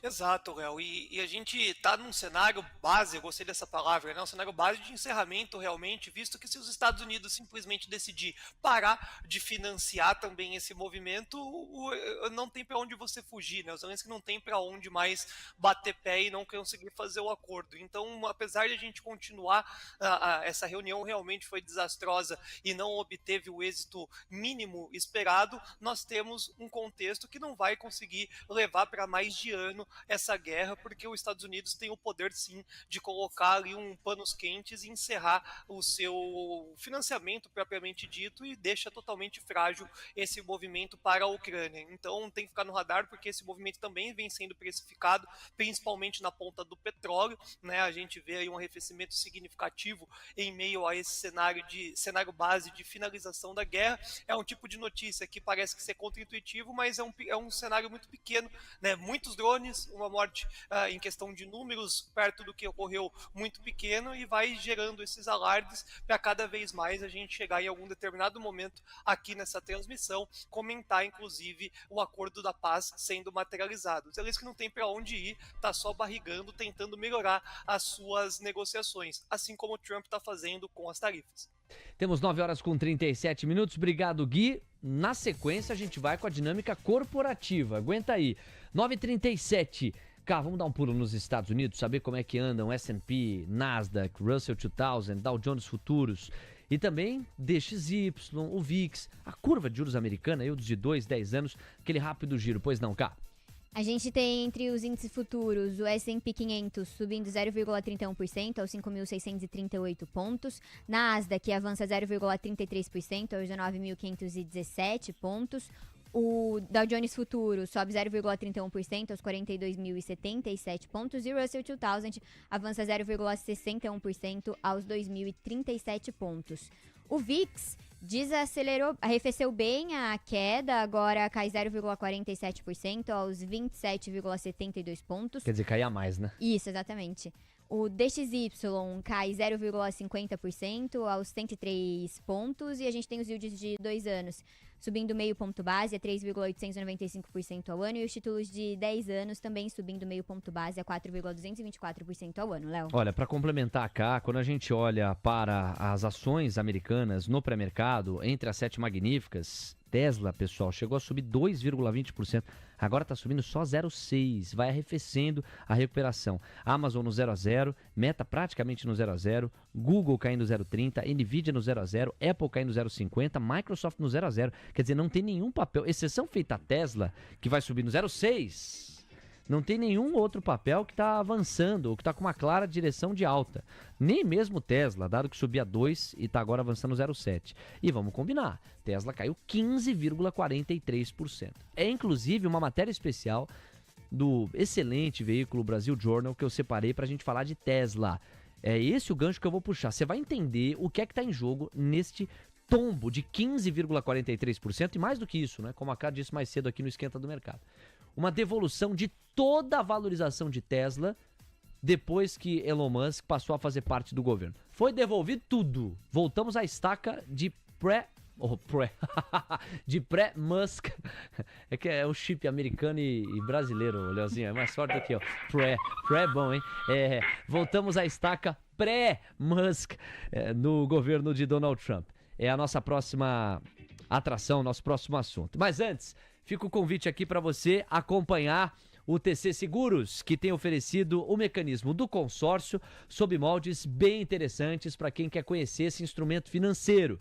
Exato, Léo. E a gente está num cenário base, eu gostei dessa palavra, né? Um cenário base de encerramento realmente, visto que se os Estados Unidos simplesmente decidir parar de financiar também esse movimento, não tem para onde você fugir, né? Os Zelensky não tem para onde mais bater pé e não conseguir fazer o acordo. Então, apesar de a gente continuar, essa reunião realmente foi desastrosa e não obteve o êxito mínimo esperado, nós temos um contexto que não vai conseguir levar para mais de ano essa guerra, porque os Estados Unidos tem o poder sim de colocar ali um panos quentes e encerrar o seu financiamento propriamente dito e deixa totalmente frágil esse movimento para a Ucrânia. Então tem que ficar no radar, porque esse movimento também vem sendo precificado, principalmente na ponta do petróleo, né? A gente vê aí um arrefecimento significativo em meio a esse cenário base de finalização da guerra. É um tipo de notícia que parece que ser contra-intuitivo, mas é um cenário muito pequeno, né? Muitos drones drones, uma morte em questão de números perto do que ocorreu muito pequeno, e vai gerando esses alardes para cada vez mais a gente chegar em algum determinado momento aqui nessa transmissão, comentar inclusive o acordo da paz sendo materializado. O Zelensky não tem para onde ir, tá só barrigando, tentando melhorar as suas negociações, assim como o Trump está fazendo com as tarifas. Temos 9 horas com 37 minutos. Obrigado, Gui. Na sequência, a gente vai com a dinâmica corporativa. Aguenta aí. 9h37. Cá, vamos dar um pulo nos Estados Unidos, saber como é que andam S&P, Nasdaq, Russell 2000, Dow Jones Futuros e também DXY, o VIX, a curva de juros americana, yields de 2, 10 anos, aquele rápido giro. Pois não, Cá? A gente tem entre os índices futuros o S&P 500 subindo 0,31% aos 5.638 pontos. Nasdaq avança 0,33% aos 19.517 pontos. O Dow Jones Futuro sobe 0,31% aos 42.077 pontos. E o Russell 2000 avança 0,61% aos 2.037 pontos. O VIX desacelerou, arrefeceu bem a queda, agora cai 0,47% aos 27,72 pontos. Quer dizer, caía mais, né? Isso, exatamente. O DXY cai 0,50% aos 103 pontos e a gente tem os yields de 2 anos subindo meio ponto base a 3,895% ao ano e os títulos de 10 anos também subindo meio ponto base a 4,224% ao ano, Léo. Olha, para complementar cá, quando a gente olha para as ações americanas no pré-mercado, entre as 7 magníficas, Tesla, pessoal, chegou a subir 2,20%. Agora está subindo só 0,6%. Vai arrefecendo a recuperação. Amazon no 0,0%, Meta praticamente no 0,0%, Google caindo 0,30%, Nvidia no 0,0%, Apple caindo 0,50%, Microsoft no 0,0%. Quer dizer, não tem nenhum papel, exceção feita a Tesla, que vai subir no 0,6%. Não tem nenhum outro papel que está avançando ou que está com uma clara direção de alta. Nem mesmo Tesla, dado que subia 2 e está agora avançando 0,7. E vamos combinar, Tesla caiu 15,43%. É inclusive uma matéria especial do excelente veículo Brasil Journal que eu separei para a gente falar de Tesla. É esse o gancho que eu vou puxar. Você vai entender o que é que está em jogo neste tombo de 15,43% e mais do que isso, né? Como a Cá disse mais cedo aqui no Esquenta do Mercado. Uma devolução de toda a valorização de Tesla depois que Elon Musk passou a fazer parte do governo. Foi devolvido tudo. Voltamos à estaca de pré-Musk. É que é o chip americano e brasileiro, Leozinho. É mais forte do que eu. Pré é bom, hein? Voltamos à estaca pré-Musk no governo de Donald Trump. É a nossa próxima atração, nosso próximo assunto. Mas antes, fica o convite aqui para você acompanhar o TC Seguros, que tem oferecido o mecanismo do consórcio sob moldes bem interessantes para quem quer conhecer esse instrumento financeiro.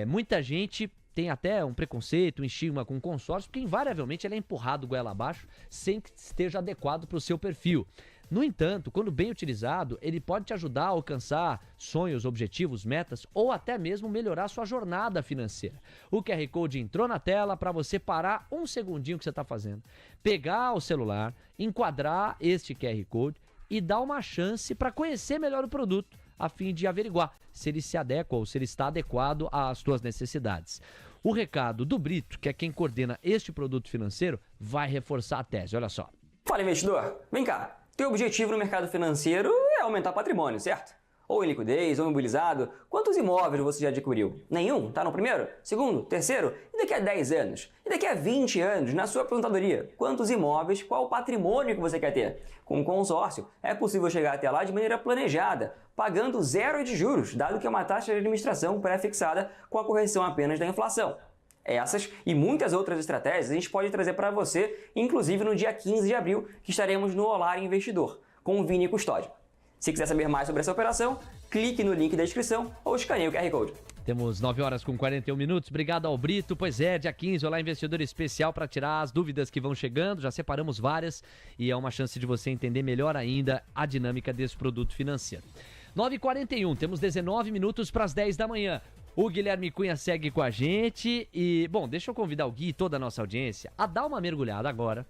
Muita gente tem até um preconceito, um estigma com o consórcio, porque invariavelmente ele é empurrado goela abaixo sem que esteja adequado para o seu perfil. No entanto, quando bem utilizado, ele pode te ajudar a alcançar sonhos, objetivos, metas ou até mesmo melhorar sua jornada financeira. O QR Code entrou na tela para você parar um segundinho que você está fazendo, pegar o celular, enquadrar este QR Code e dar uma chance para conhecer melhor o produto, a fim de averiguar se ele se adequa ou se ele está adequado às suas necessidades. O recado do Brito, que é quem coordena este produto financeiro, vai reforçar a tese. Olha só. Fala, investidor. Vem cá. Teu objetivo no mercado financeiro é aumentar patrimônio, certo? Ou em liquidez, ou imobilizado. Quantos imóveis você já adquiriu? Nenhum? Tá no primeiro? Segundo? Terceiro? E daqui a 10 anos? E daqui a 20 anos, na sua aposentadoria? Quantos imóveis? Qual o patrimônio que você quer ter? Com o consórcio, é possível chegar até lá de maneira planejada, pagando 0 de juros, dado que é uma taxa de administração pré-fixada com a correção apenas da inflação. Essas e muitas outras estratégias a gente pode trazer para você, inclusive no dia 15 de abril, que estaremos no Olar Investidor, com o Vini Custódio. Se quiser saber mais sobre essa operação, clique no link da descrição ou escaneie o QR Code. Temos 9 horas com 41 minutos. Obrigado ao Brito. Pois é, dia 15, Olá Investidor especial para tirar as dúvidas que vão chegando. Já separamos várias e é uma chance de você entender melhor ainda a dinâmica desse produto financeiro. 9h41, temos 19 minutos para as 10 da manhã. O Guilherme Cunha segue com a gente e, bom, deixa eu convidar o Gui e toda a nossa audiência a dar uma mergulhada agora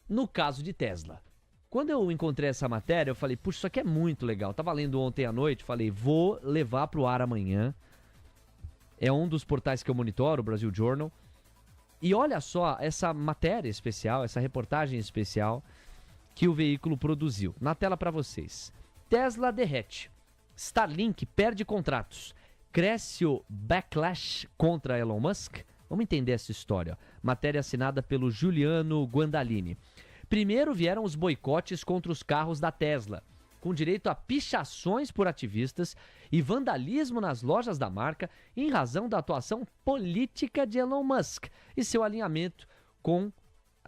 no caso de Tesla. Quando eu encontrei essa matéria, eu falei, puxa, isso aqui é muito legal. Tava lendo ontem à noite, falei, vou levar pro ar amanhã. É um dos portais que eu monitoro, o Brasil Journal. E olha só essa matéria especial, essa reportagem especial que o veículo produziu. Na tela para vocês. Tesla derrete. Starlink perde contratos. Cresce o backlash contra Elon Musk? Vamos entender essa história. Matéria assinada pelo Giuliano Guandalini. Primeiro vieram os boicotes contra os carros da Tesla, com direito a pichações por ativistas e vandalismo nas lojas da marca em razão da atuação política de Elon Musk e seu alinhamento com,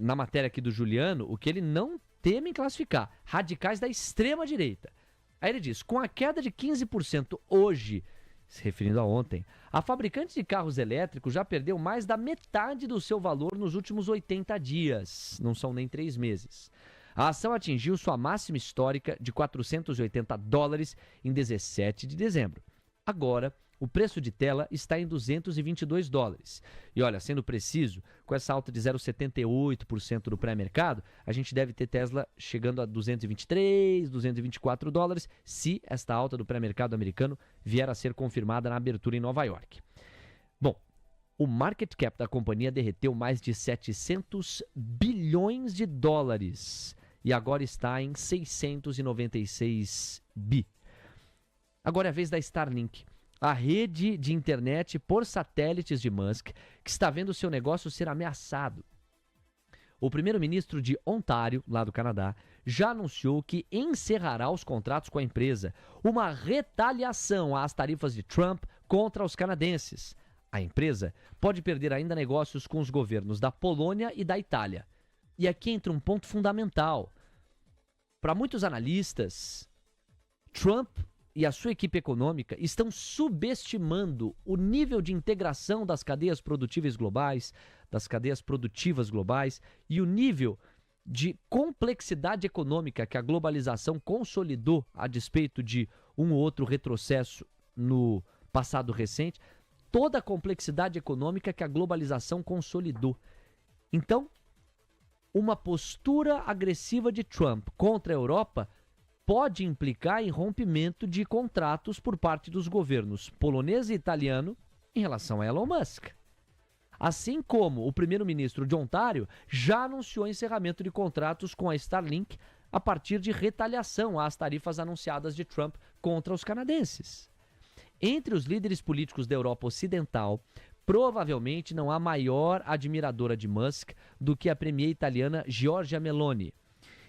na matéria aqui do Giuliano, o que ele não teme em classificar, radicais da extrema-direita. Aí ele diz, com a queda de 15% hoje, se referindo a ontem, a fabricante de carros elétricos já perdeu mais da metade do seu valor nos últimos 80 dias, não são nem 3 meses. A ação atingiu sua máxima histórica de $480 em 17 de dezembro. Agora, o preço de tela está em $222. E olha, sendo preciso, com essa alta de 0,78% do pré-mercado, a gente deve ter Tesla chegando a $223, $224, se esta alta do pré-mercado americano vier a ser confirmada na abertura em Nova York. Bom, o market cap da companhia derreteu mais de 700 bilhões de dólares e agora está em 696 bi. Agora é a vez da Starlink, a rede de internet por satélites de Musk, que está vendo seu negócio ser ameaçado. O primeiro-ministro de Ontário, lá do Canadá, já anunciou que encerrará os contratos com a empresa, uma retaliação às tarifas de Trump contra os canadenses. A empresa pode perder ainda negócios com os governos da Polônia e da Itália. E aqui entra um ponto fundamental. Para muitos analistas, Trump e a sua equipe econômica estão subestimando o nível de integração das cadeias produtivas globais, das cadeias produtivas globais e o nível de complexidade econômica que a globalização consolidou a despeito de um ou outro retrocesso no passado recente, toda a complexidade econômica que a globalização consolidou. Então, uma postura agressiva de Trump contra a Europa pode implicar em rompimento de contratos por parte dos governos polonês e italiano em relação a Elon Musk. Assim como o primeiro-ministro de Ontário já anunciou encerramento de contratos com a Starlink a partir de retaliação às tarifas anunciadas de Trump contra os canadenses. Entre os líderes políticos da Europa Ocidental, provavelmente não há maior admiradora de Musk do que a premier italiana Giorgia Meloni.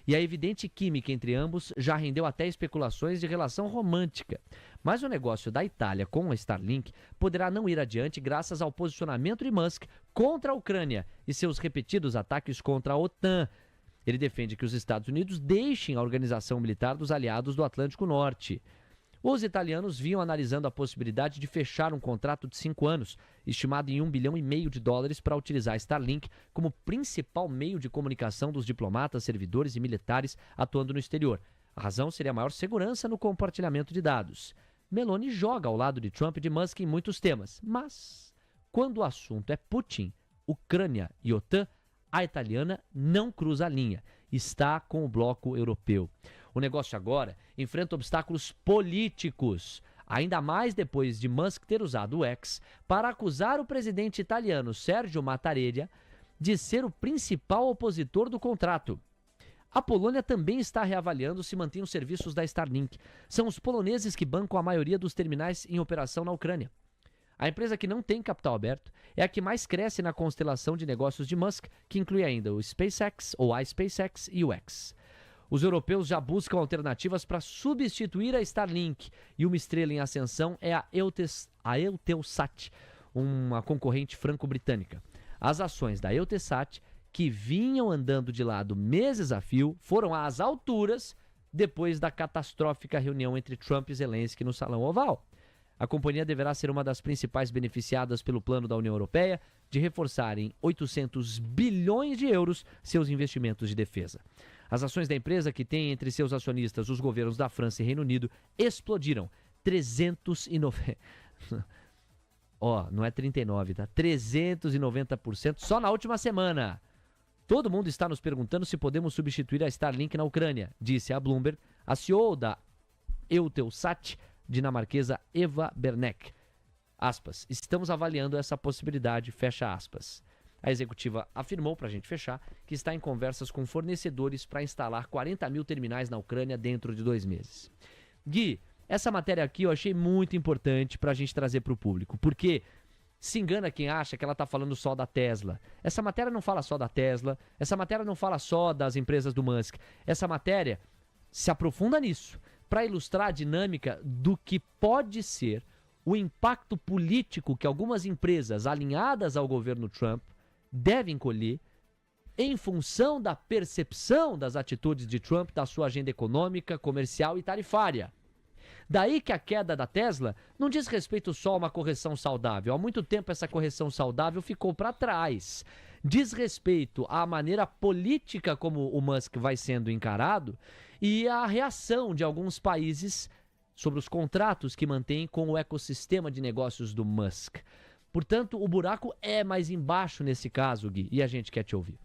E a evidente química entre ambos já rendeu até especulações de relação romântica. Mas o negócio da Itália com a Starlink poderá não ir adiante graças ao posicionamento de Musk contra a Ucrânia e seus repetidos ataques contra a OTAN. Ele defende que os Estados Unidos deixem a organização militar dos aliados do Atlântico Norte. Os italianos vinham analisando a possibilidade de fechar um contrato de 5 anos, estimado em $1,5 bilhão para utilizar a Starlink como principal meio de comunicação dos diplomatas, servidores e militares atuando no exterior. A razão seria a maior segurança no compartilhamento de dados. Meloni joga ao lado de Trump e de Musk em muitos temas, mas quando o assunto é Putin, Ucrânia e OTAN, a italiana não cruza a linha, está com o bloco europeu. O negócio agora enfrenta obstáculos políticos, ainda mais depois de Musk ter usado o X para acusar o presidente italiano Sergio Mattarella de ser o principal opositor do contrato. A Polônia também está reavaliando se mantém os serviços da Starlink. São os poloneses que bancam a maioria dos terminais em operação na Ucrânia. A empresa que não tem capital aberto é a que mais cresce na constelação de negócios de Musk, que inclui ainda o SpaceX, ou a SpaceX e o X. Os europeus já buscam alternativas para substituir a Starlink e uma estrela em ascensão é a Eutelsat, uma concorrente franco-britânica. As ações da Eutelsat, que vinham andando de lado meses a fio, foram às alturas depois da catastrófica reunião entre Trump e Zelensky no Salão Oval. A companhia deverá ser uma das principais beneficiadas pelo plano da União Europeia de reforçar em 800 bilhões de euros seus investimentos de defesa. As ações da empresa, que tem entre seus acionistas os governos da França e Reino Unido, explodiram 390... não é 39, tá? 390% só na última semana. Todo mundo está nos perguntando se podemos substituir a Starlink na Ucrânia, disse a Bloomberg, a CEO da Eutelsat, dinamarquesa Eva Berneck. Aspas, estamos avaliando essa possibilidade, fecha aspas. A executiva afirmou, para a gente fechar, que está em conversas com fornecedores para instalar 40 mil terminais na Ucrânia dentro de 2 meses. Gui, essa matéria aqui eu achei muito importante para a gente trazer para o público, porque se engana quem acha que ela está falando só da Tesla. Essa matéria não fala só da Tesla, essa matéria não fala só das empresas do Musk. Essa matéria se aprofunda nisso, para ilustrar a dinâmica do que pode ser o impacto político que algumas empresas alinhadas ao governo Trump devem colher em função da percepção das atitudes de Trump, da sua agenda econômica, comercial e tarifária. Daí que a queda da Tesla não diz respeito só a uma correção saudável. Há muito tempo essa correção saudável ficou para trás. Diz respeito à maneira política como o Musk vai sendo encarado e à reação de alguns países sobre os contratos que mantém com o ecossistema de negócios do Musk. Portanto, o buraco é mais embaixo nesse caso, Gui, e a gente quer te ouvir.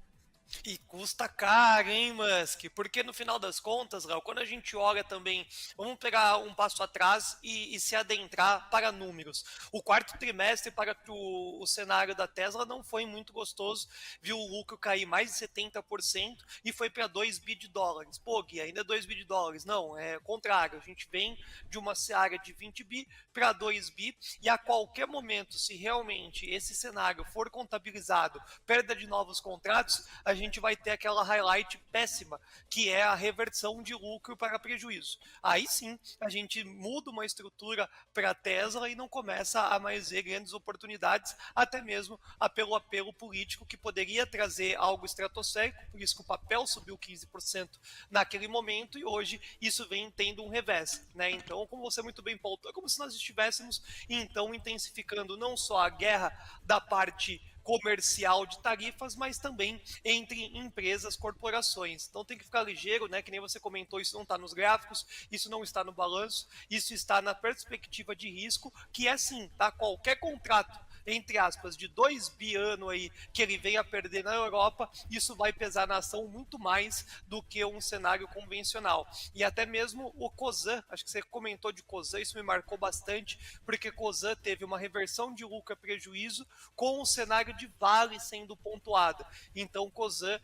E custa caro, hein, Musk? Porque no final das contas, Léo, quando a gente olha também, vamos pegar um passo atrás e se adentrar para números. O quarto trimestre para o cenário da Tesla não foi muito gostoso, viu o lucro cair mais de 70% e foi para 2 bi de dólares. Pô, Gui, ainda 2 bi de dólares? Não, é o contrário, a gente vem de uma seara de 20 bi para 2 bi e a qualquer momento, se realmente esse cenário for contabilizado, perda de novos contratos, a gente vai ter aquela highlight péssima, que é a reversão de lucro para prejuízo. Aí sim, a gente muda uma estrutura para a Tesla e não começa a mais ver grandes oportunidades, até mesmo pelo apelo político que poderia trazer algo estratosférico, por isso que o papel subiu 15% naquele momento e hoje isso vem tendo um revés, né? Então, como você muito bem pautou, é como se nós estivéssemos então intensificando não só a guerra da parte comercial de tarifas, mas também entre empresas, corporações. Então tem que ficar ligeiro, né? Que nem você comentou, isso não está nos gráficos, isso não está no balanço, isso está na perspectiva de risco, que é sim, tá? Qualquer contrato, entre aspas, de 2 bi ano aí, que ele venha a perder na Europa, isso vai pesar na ação muito mais do que um cenário convencional. E até mesmo o Cosan, acho que você comentou de Cosan, isso me marcou bastante, porque Cosan teve uma reversão de lucro a prejuízo com o cenário de Vale sendo pontuado. Então, Cosan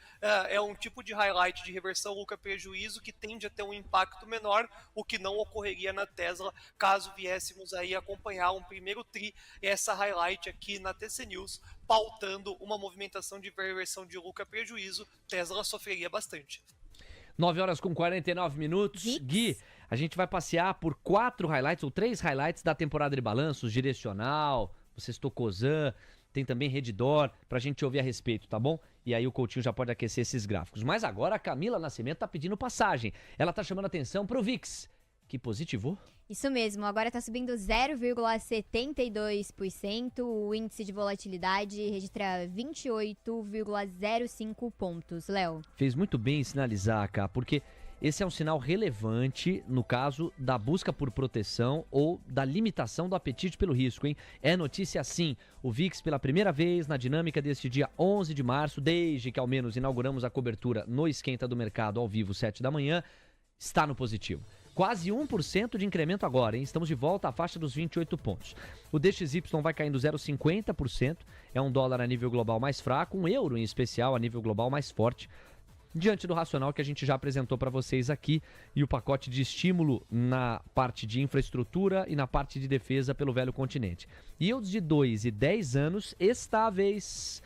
é um tipo de highlight de reversão lucro a prejuízo que tende a ter um impacto menor, o que não ocorreria na Tesla, caso viéssemos aí acompanhar um primeiro tri, essa highlight aqui na TC News, pautando uma movimentação de reversão de lucro a prejuízo, Tesla sofreria bastante. 9h49. Gui, a gente vai passear por 4 highlights, ou 3 highlights da temporada de balanços, direcional, você citou Cosan, tem também Redditor, pra gente ouvir a respeito, tá bom? E aí o Coutinho já pode aquecer esses gráficos. Mas agora a Camila Nascimento tá pedindo passagem. Ela tá chamando atenção pro VIX, que positivou. Isso mesmo, agora está subindo 0,72%, o índice de volatilidade registra 28,05 pontos. Léo. Fez muito bem em sinalizar, cá, porque esse é um sinal relevante no caso da busca por proteção ou da limitação do apetite pelo risco, hein? É notícia sim, o VIX pela primeira vez na dinâmica deste dia 11 de março, desde que ao menos inauguramos a cobertura no Esquenta do Mercado ao vivo, 7 da manhã, está no positivo. Quase 1% de incremento agora, hein? Estamos de volta à faixa dos 28 pontos. O DXY vai caindo 0,50%, é um dólar a nível global mais fraco, um euro em especial a nível global mais forte, diante do racional que a gente já apresentou para vocês aqui e o pacote de estímulo na parte de infraestrutura e na parte de defesa pelo velho continente. Yields de 2 e 10 anos estáveis.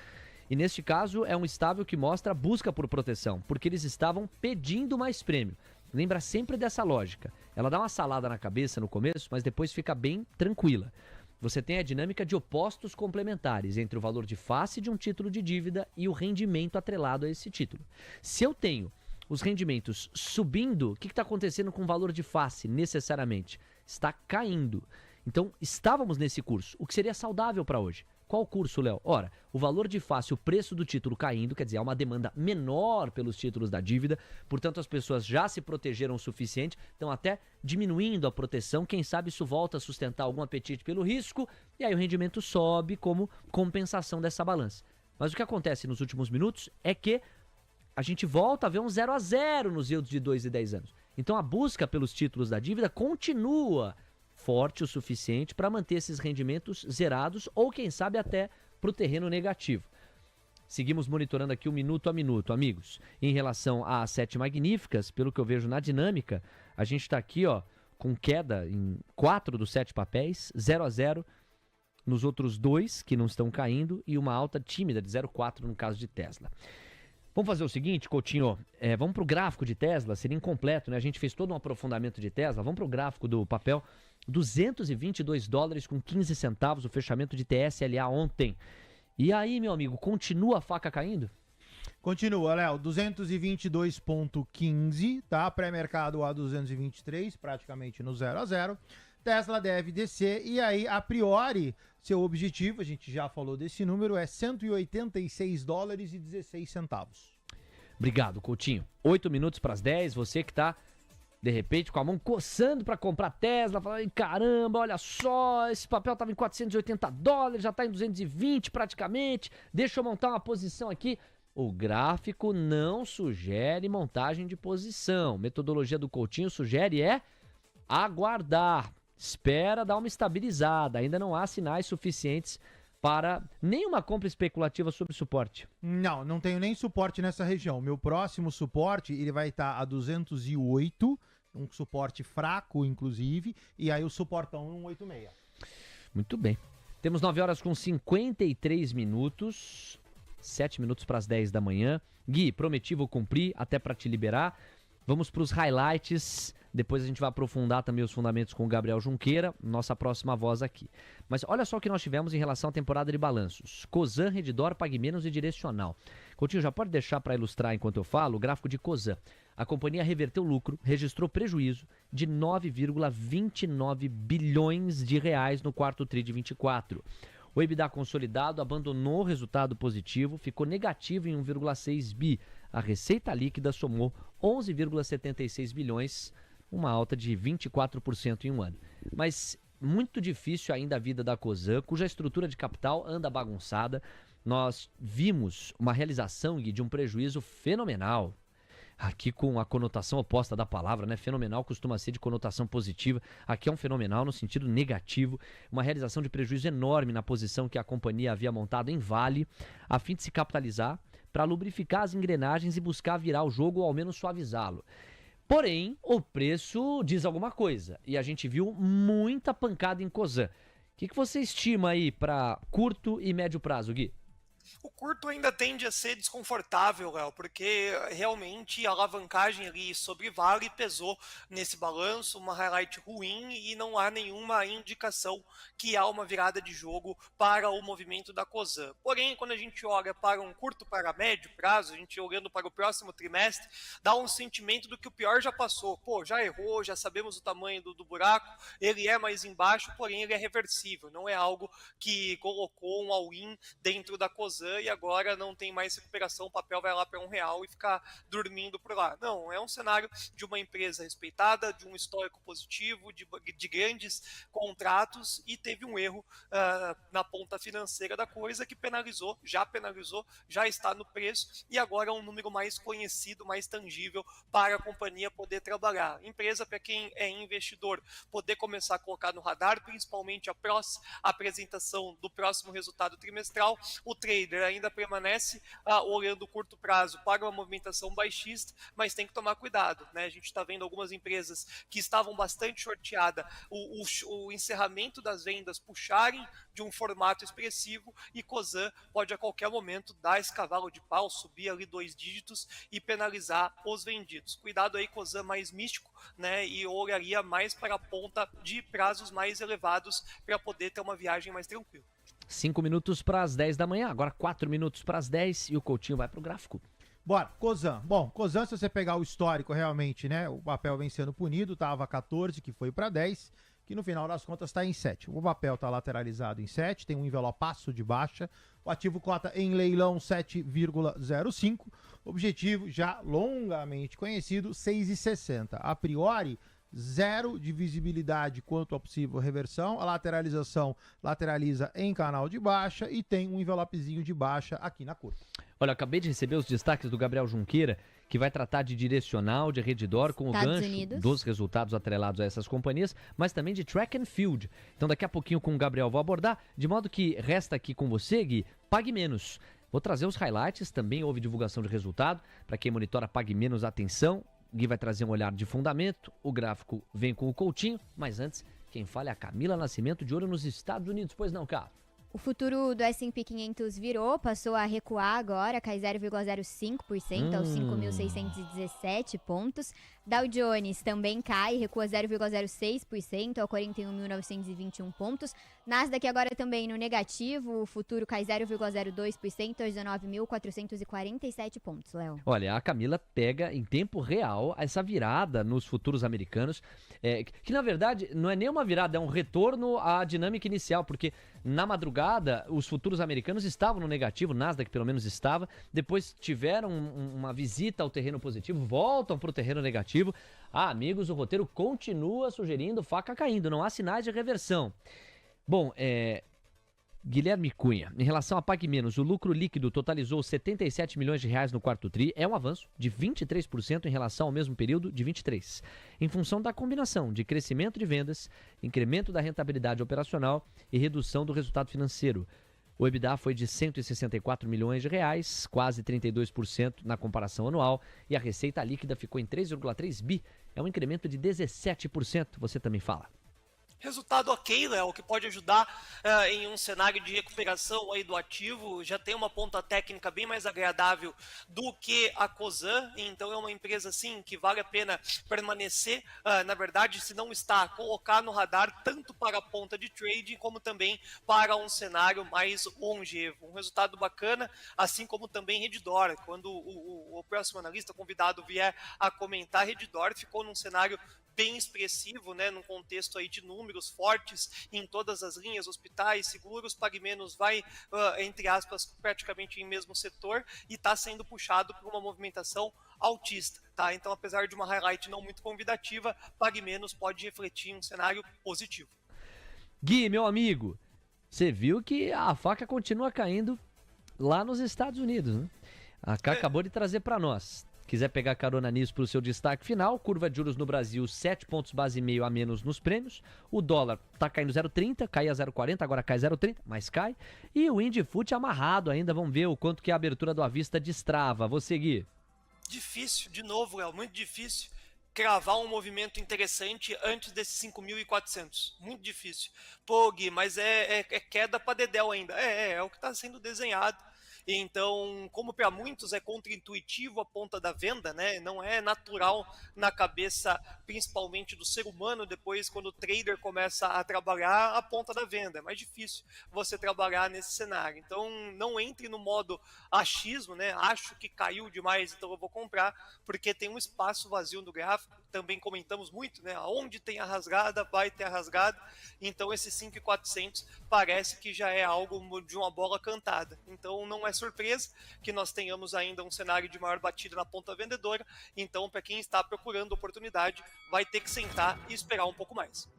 E neste caso é um estável que mostra a busca por proteção, porque eles estavam pedindo mais prêmio. Lembra sempre dessa lógica. Ela dá uma salada na cabeça no começo, mas depois fica bem tranquila. Você tem a dinâmica de opostos complementares entre o valor de face de um título de dívida e o rendimento atrelado a esse título. Se eu tenho os rendimentos subindo, o que está acontecendo com o valor de face necessariamente? Está caindo. Então, estávamos nesse curso, o que seria saudável para hoje. Qual curso, Léo? Ora, o valor de face, o preço do título caindo, quer dizer, há uma demanda menor pelos títulos da dívida, portanto as pessoas já se protegeram o suficiente, estão até diminuindo a proteção, quem sabe isso volta a sustentar algum apetite pelo risco, e aí o rendimento sobe como compensação dessa balança. Mas o que acontece nos últimos minutos é que a gente volta a ver um 0-0 nos yields de 2 e 10 anos. Então a busca pelos títulos da dívida continua forte o suficiente para manter esses rendimentos zerados ou, quem sabe, até para o terreno negativo. Seguimos monitorando aqui o minuto a minuto, amigos. Em relação às 7 magníficas, pelo que eu vejo na dinâmica, a gente está aqui, ó, com queda em 4 dos 7 papéis, 0-0 nos outros 2 que não estão caindo e uma alta tímida de 0,4 no caso de Tesla. Vamos fazer o seguinte, Coutinho, vamos para o gráfico de Tesla, seria incompleto, né? A gente fez todo um aprofundamento de Tesla, vamos para o gráfico do papel, $222 com 15 centavos, o fechamento de TSLA ontem. E aí, meu amigo, continua a faca caindo? Continua, Léo, 222,15, tá? Pré-mercado a 223, praticamente no 0-0. Tesla deve descer e aí, a priori, seu objetivo, a gente já falou desse número, é $186,16. Obrigado, Coutinho. 8 minutos para as 10, você que tá, de repente, com a mão coçando para comprar Tesla, falando, caramba, olha só, esse papel tava em $480, já tá em 220 praticamente, deixa eu montar uma posição aqui. O gráfico não sugere montagem de posição. Metodologia do Coutinho sugere aguardar. Espera dar uma estabilizada. Ainda não há sinais suficientes para nenhuma compra especulativa sobre suporte. Não tenho nem suporte nessa região. Meu próximo suporte, ele vai estar a 208, um suporte fraco, inclusive, e aí o suportão 186. Muito bem. Temos 9 horas com 53 minutos, 7 minutos para as 10 da manhã. Gui, prometi, vou cumprir, até para te liberar. Vamos para os highlights, depois a gente vai aprofundar também os fundamentos com o Gabriel Junqueira, nossa próxima voz aqui. Mas olha só o que nós tivemos em relação à temporada de balanços. Cosan, Redditor, Pague Menos e Direcional. Coutinho, já pode deixar para ilustrar enquanto eu falo o gráfico de Cosan. A companhia reverteu lucro, registrou prejuízo de 9,29 bilhões de reais no quarto tri de 24. O EBITDA consolidado abandonou o resultado positivo, ficou negativo em 1,6 bi. A receita líquida somou 11,76 bilhões, uma alta de 24% em um ano. Mas muito difícil ainda a vida da Cosan, cuja estrutura de capital anda bagunçada. Nós vimos uma realização, Gui, de um prejuízo fenomenal. Aqui com a conotação oposta da palavra, né? Fenomenal costuma ser de conotação positiva. Aqui é um fenomenal no sentido negativo. Uma realização de prejuízo enorme na posição que a companhia havia montado em Vale, a fim de se capitalizar para lubrificar as engrenagens e buscar virar o jogo ou ao menos suavizá-lo. Porém, o preço diz alguma coisa. E a gente viu muita pancada em Cosan. O que você estima aí para curto e médio prazo, Gui? O curto ainda tende a ser desconfortável, Léo, porque realmente a alavancagem ali sobre Vale pesou nesse balanço, uma highlight ruim e não há nenhuma indicação que há uma virada de jogo para o movimento da Cosan. Porém, quando a gente olha para um curto para médio prazo, a gente olhando para o próximo trimestre, dá um sentimento do que o pior já passou. Pô, já errou, já sabemos o tamanho do buraco, ele é mais embaixo, porém ele é reversível, não é algo que colocou um all-in dentro da Cosan e agora não tem mais recuperação, o papel vai lá para R$1 e ficar dormindo por lá. Não, é um cenário de uma empresa respeitada, de um histórico positivo, de grandes contratos e teve um erro na ponta financeira da coisa que penalizou, já está no preço e agora é um número mais conhecido, mais tangível para a companhia poder trabalhar. Empresa, para quem é investidor, poder começar a colocar no radar, principalmente a apresentação do próximo resultado trimestral. O trader ainda permanece olhando o curto prazo para uma movimentação baixista, mas tem que tomar cuidado, né? A gente está vendo algumas empresas que estavam bastante shorteadas, o encerramento das vendas puxarem de um formato expressivo e Cosan pode a qualquer momento dar esse cavalo de pau, subir ali 2 dígitos e penalizar os vendidos. Cuidado aí, Cosan mais místico, né? E olharia mais para a ponta de prazos mais elevados para poder ter uma viagem mais tranquila. 5 minutos para as 10 da manhã, agora 4 minutos para as 10 e o Coutinho vai para o gráfico. Bora, Cosan. Bom, Cosan, se você pegar o histórico realmente, né, o papel vem sendo punido, tava 14, que foi para 10, que no final das contas está em 7. O papel está lateralizado em 7, tem um envelopaço de baixa, o ativo cota em leilão 7,05, objetivo já longamente conhecido, 6,60. A priori, 0 de visibilidade quanto à possível reversão, a lateralização lateraliza em canal de baixa e tem um envelopezinho de baixa aqui na curva. Olha, acabei de receber os destaques do Gabriel Junqueira, que vai tratar de Direcional, de Redditor, com o gancho dos resultados atrelados a essas companhias, mas também de Track and Field. Então daqui a pouquinho com o Gabriel vou abordar, de modo que resta aqui com você, Gui, Pague Menos. Vou trazer os highlights, também houve divulgação de resultado. Para quem monitora, pague menos atenção. Gui vai trazer um olhar de fundamento. O gráfico vem com o Coutinho. Mas antes, quem fala é a Camila Nascimento, de olho nos Estados Unidos. Pois não, Carlos? O futuro do S&P 500 virou, passou a recuar agora, cai 0,05% aos 5.617 pontos. Dow Jones também cai, recua 0,06% a 41.921 pontos. Nasdaq agora também no negativo, o futuro cai 0,02% aos 19.447 pontos, Léo. Olha, a Camila pega em tempo real essa virada nos futuros americanos, que na verdade não é nem uma virada, é um retorno à dinâmica inicial, porque na madrugada os futuros americanos estavam no negativo, o Nasdaq pelo menos estava, depois tiveram uma visita ao terreno positivo, voltam para o terreno negativo. Amigos, o roteiro continua sugerindo faca caindo, não há sinais de reversão. Bom, Guilherme Cunha, em relação a Pague Menos, o lucro líquido totalizou 77 milhões de reais no quarto tri, é um avanço de 23% em relação ao mesmo período de 23, em função da combinação de crescimento de vendas, incremento da rentabilidade operacional e redução do resultado financeiro. O EBITDA foi de 164 milhões de reais, quase 32% na comparação anual, e a receita líquida ficou em 3,3 bi, é um incremento de 17%, você também fala. Resultado ok, Léo, que pode ajudar em um cenário de recuperação aí do ativo. Já tem uma ponta técnica bem mais agradável do que a Cosan, então é uma empresa assim que vale a pena permanecer, na verdade, se não está, colocar no radar tanto para a ponta de trading como também para um cenário mais longevo. Um resultado bacana, assim como também Redditor. Quando o próximo analista convidado vier a comentar, Redditor ficou num cenário bem expressivo, né, num contexto aí de números fortes em todas as linhas, hospitais, seguros. Pague Menos vai, entre aspas, praticamente em mesmo setor e está sendo puxado por uma movimentação altista, tá? Então, apesar de uma highlight não muito convidativa, Pague Menos pode refletir um cenário positivo. Gui, meu amigo, você viu que a faca continua caindo lá nos Estados Unidos, né? A Cá acabou de trazer para nós. Quiser pegar carona nisso para o seu destaque final, curva de juros no Brasil, 7 pontos base e meio a menos nos prêmios. O dólar tá caindo 0,30, caía 0,40, agora cai 0,30, mas cai. E o Indifut amarrado ainda, vamos ver o quanto que a abertura do à vista destrava. Vou seguir. Difícil, de novo, Léo, muito difícil cravar um movimento interessante antes desses 5.400. Muito difícil. Pô, Gui, mas é queda para dedéu ainda. É o que está sendo desenhado. Então, como para muitos é contra-intuitivo a ponta da venda, né? Não é natural na cabeça, principalmente do ser humano, depois quando o trader começa a trabalhar a ponta da venda. É mais difícil você trabalhar nesse cenário. Então, não entre no modo achismo, né? Acho que caiu demais, então eu vou comprar, porque tem um espaço vazio no gráfico. Também comentamos muito, né? Onde tem a rasgada, vai ter a rasgada. Então, esse 5.400 parece que já é algo de uma bola cantada. Então, não é surpresa que nós tenhamos ainda um cenário de maior batida na ponta vendedora. Então, para quem está procurando oportunidade, vai ter que sentar e esperar um pouco mais.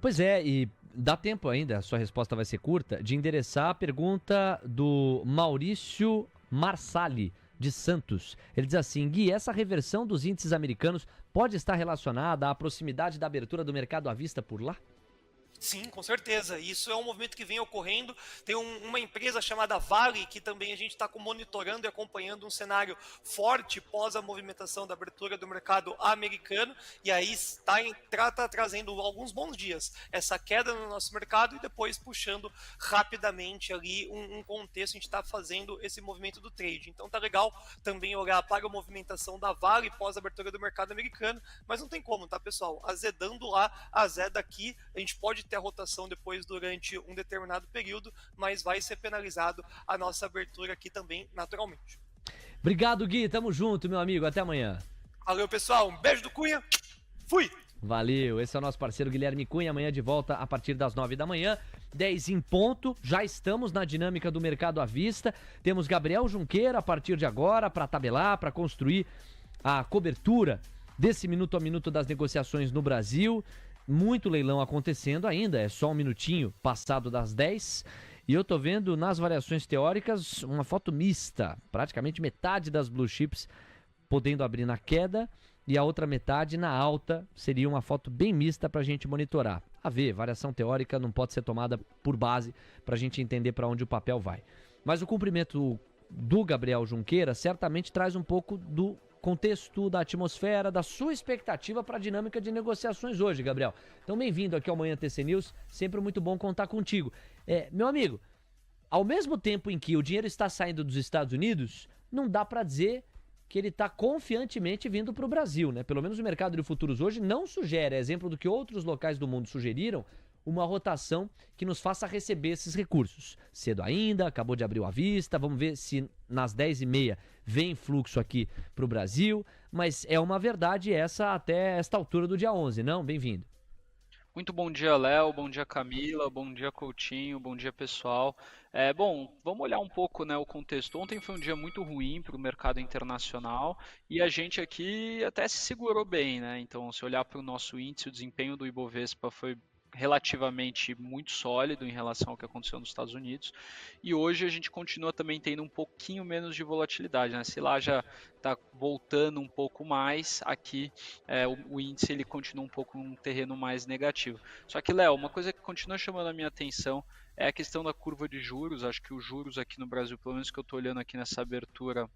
Pois é, e dá tempo ainda, a sua resposta vai ser curta, de endereçar a pergunta do Maurício Marsali, de Santos. Ele diz assim: Gui, essa reversão dos índices americanos pode estar relacionada à proximidade da abertura do mercado à vista por lá? Sim, com certeza. Isso é um movimento que vem ocorrendo. Tem uma empresa chamada Vale, que também a gente está monitorando e acompanhando um cenário forte pós a movimentação da abertura do mercado americano. E aí está trazendo alguns bons dias essa queda no nosso mercado e depois puxando rapidamente ali um contexto. A gente está fazendo esse movimento do trade. Então tá legal também olhar para a movimentação da Vale pós a abertura do mercado americano. Mas não tem como, tá, pessoal? Azedando lá, azeda aqui. A gente pode ter a rotação depois durante um determinado período, mas vai ser penalizado a nossa abertura aqui também, naturalmente. Obrigado, Gui. Tamo junto, meu amigo. Até amanhã. Valeu, pessoal. Um beijo do Cunha. Fui! Valeu. Esse é o nosso parceiro Guilherme Cunha. Amanhã de volta a partir das 9 da manhã. 10 em ponto. Já estamos na dinâmica do mercado à vista. Temos Gabriel Junqueira a partir de agora para tabelar, para construir a cobertura desse minuto a minuto das negociações no Brasil. Muito leilão acontecendo ainda, é só um minutinho passado das 10. E eu tô vendo nas variações teóricas uma foto mista. Praticamente metade das blue chips podendo abrir na queda e a outra metade na alta. Seria uma foto bem mista pra gente monitorar. A ver, variação teórica não pode ser tomada por base pra gente entender pra onde o papel vai. Mas o cumprimento do Gabriel Junqueira certamente traz um pouco do contexto, da atmosfera, da sua expectativa para a dinâmica de negociações hoje, Gabriel. Então, bem-vindo aqui ao Manhã TC News, sempre muito bom contar contigo. Meu amigo, ao mesmo tempo em que o dinheiro está saindo dos Estados Unidos, não dá para dizer que ele está confiantemente vindo para o Brasil, né? Pelo menos o mercado de futuros hoje não sugere, exemplo do que outros locais do mundo sugeriram, uma rotação que nos faça receber esses recursos. Cedo ainda, acabou de abrir o à vista, vamos ver se nas 10h30 vem fluxo aqui para o Brasil, mas é uma verdade essa até esta altura do dia 11, não? Bem-vindo. Muito bom dia, Léo, bom dia, Camila, bom dia, Coutinho, bom dia, pessoal. Bom, vamos olhar um pouco, né, o contexto. Ontem foi um dia muito ruim para o mercado internacional e a gente aqui até se segurou bem, né? Então, se olhar para o nosso índice, o desempenho do Ibovespa foi relativamente muito sólido em relação ao que aconteceu nos Estados Unidos, e hoje a gente continua também tendo um pouquinho menos de volatilidade, né? Se lá já está voltando um pouco mais, aqui o índice ele continua um pouco num terreno mais negativo. Só que, Léo, uma coisa que continua chamando a minha atenção é a questão da curva de juros. Acho que os juros aqui no Brasil, pelo menos que eu estou olhando aqui nessa abertura,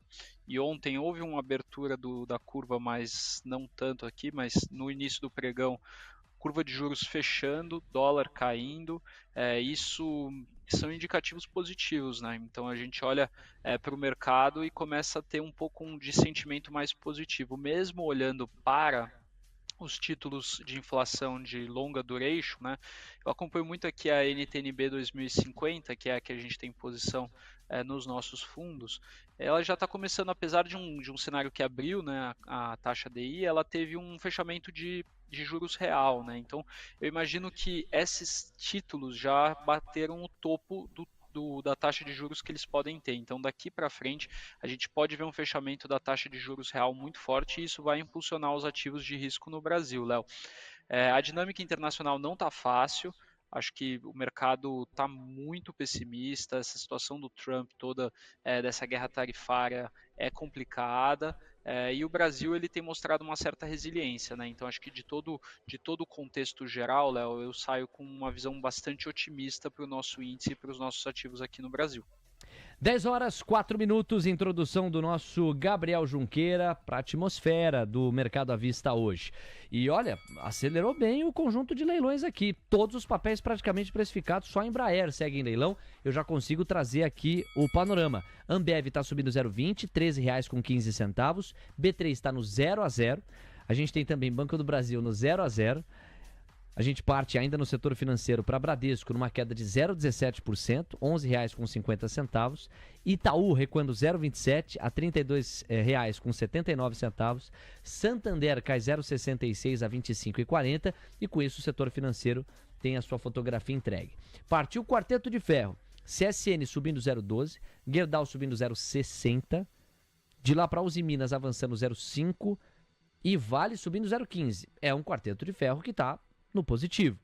e ontem houve uma abertura da curva, mas não tanto aqui, mas no início do pregão, curva de juros fechando, dólar caindo, isso são indicativos positivos, né? Então a gente olha para o mercado e começa a ter um pouco de sentimento mais positivo, mesmo olhando para os títulos de inflação de longa duration, né? Eu acompanho muito aqui a NTNB 2050, que é a que a gente tem posição nos nossos fundos. Ela já está começando, apesar de um cenário que abriu, né, a taxa DI, ela teve um fechamento de juros real, né? Então eu imagino que esses títulos já bateram o topo da taxa de juros que eles podem ter. Então, daqui para frente, a gente pode ver um fechamento da taxa de juros real muito forte e isso vai impulsionar os ativos de risco no Brasil, Léo. A dinâmica internacional não está fácil. Acho que o mercado está muito pessimista. Essa situação do Trump toda, dessa guerra tarifária, é complicada. E o Brasil ele tem mostrado uma certa resiliência, né? Então acho que de todo o contexto geral, Léo, eu saio com uma visão bastante otimista para o nosso índice e para os nossos ativos aqui no Brasil. 10h04, introdução do nosso Gabriel Junqueira para a atmosfera do mercado à vista hoje. E olha, acelerou bem o conjunto de leilões aqui. Todos os papéis praticamente precificados, só a Embraer segue em leilão. Eu já consigo trazer aqui o panorama. Ambev está subindo 0,20, R$13,15. B3 está no 0-0. A gente tem também Banco do Brasil no 0-0. A gente parte ainda no setor financeiro para Bradesco numa queda de 0,17%, R$11,50. Itaú recuando 0,27 a R$32,79. Santander cai 0,66 a R$25,40 e com isso o setor financeiro tem a sua fotografia entregue. Partiu o quarteto de ferro. CSN subindo 0,12, Gerdau subindo 0,60, de lá para Uzi Minas avançando 0,5 e Vale subindo 0,15. É um quarteto de ferro que está no positivo.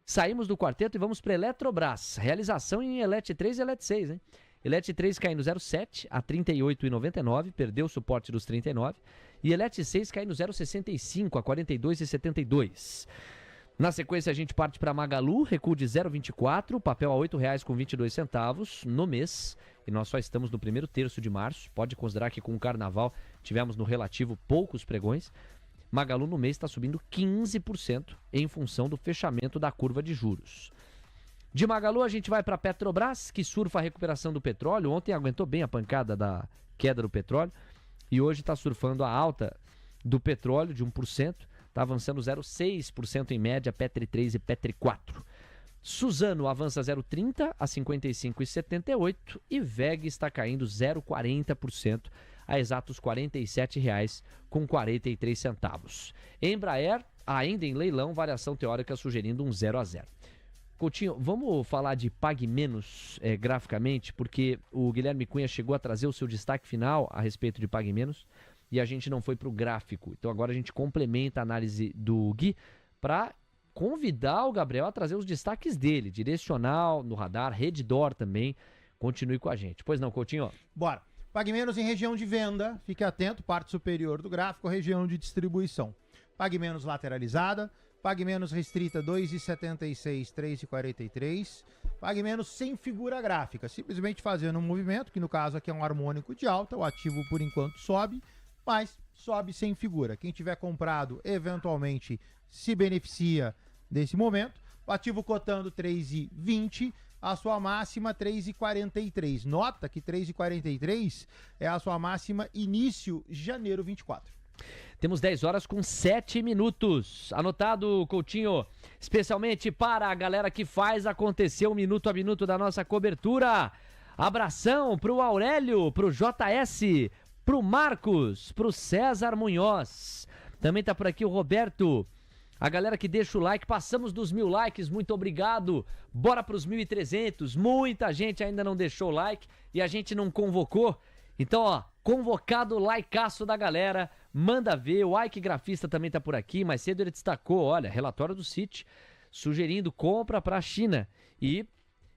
Saímos do quarteto e vamos para Eletrobras. Realização em Elet 3 e Elet 6, hein? Elet 3 caindo 0,7 a R$38,99, perdeu o suporte dos 39. E Elet 6 caindo 0,65 a R$42,72. Na sequência a gente parte para Magalu, recuo de 0,24, papel a R$8,22 no mês. E nós só estamos no primeiro terço de março. Pode considerar que com o carnaval tivemos no relativo poucos pregões. Magalu no mês está subindo 15% em função do fechamento da curva de juros. De Magalu a gente vai para Petrobras, que surfa a recuperação do petróleo. Ontem aguentou bem a pancada da queda do petróleo e hoje está surfando a alta do petróleo de 1%. Está avançando 0,6% em média, Petri 3 e Petri 4. Suzano avança 0,30 a 55,78 e VEG está caindo 0,40% a exatos R$ 47,43. Embraer, ainda em leilão, variação teórica sugerindo um 0-0. Coutinho, vamos falar de Pague Menos graficamente, porque o Guilherme Cunha chegou a trazer o seu destaque final a respeito de Pague Menos e a gente não foi para o gráfico. Então agora a gente complementa a análise do Gui para convidar o Gabriel a trazer os destaques dele, direcional, no radar, Redditor também. Continue com a gente. Pois não, Coutinho? Bora. Pague Menos em região de venda, fique atento, parte superior do gráfico, região de distribuição. Pague Menos lateralizada, Pague Menos restrita 2,76, 3,43. Pague Menos sem figura gráfica, simplesmente fazendo um movimento, que no caso aqui é um harmônico de alta, o ativo por enquanto sobe, mas sobe sem figura. Quem tiver comprado, eventualmente se beneficia desse momento. O ativo cotando 3,20, a sua máxima 3,43. Nota que 3,43 é a sua máxima início janeiro 24. Temos 10 horas com 7 minutos. Anotado, Coutinho, especialmente para a galera que faz acontecer o minuto a minuto da nossa cobertura. Abração pro Aurélio, pro JS, pro Marcos, pro César Munhoz. Também tá por aqui o Roberto. A galera que deixa o like, passamos dos 1.000 likes, muito obrigado. Bora pros 1.300, muita gente ainda não deixou o like e a gente não convocou. Então, ó, convocado o likeaço da galera, manda ver. O Ike Grafista também tá por aqui, mais cedo ele destacou, olha, relatório do Citi, sugerindo compra para a China e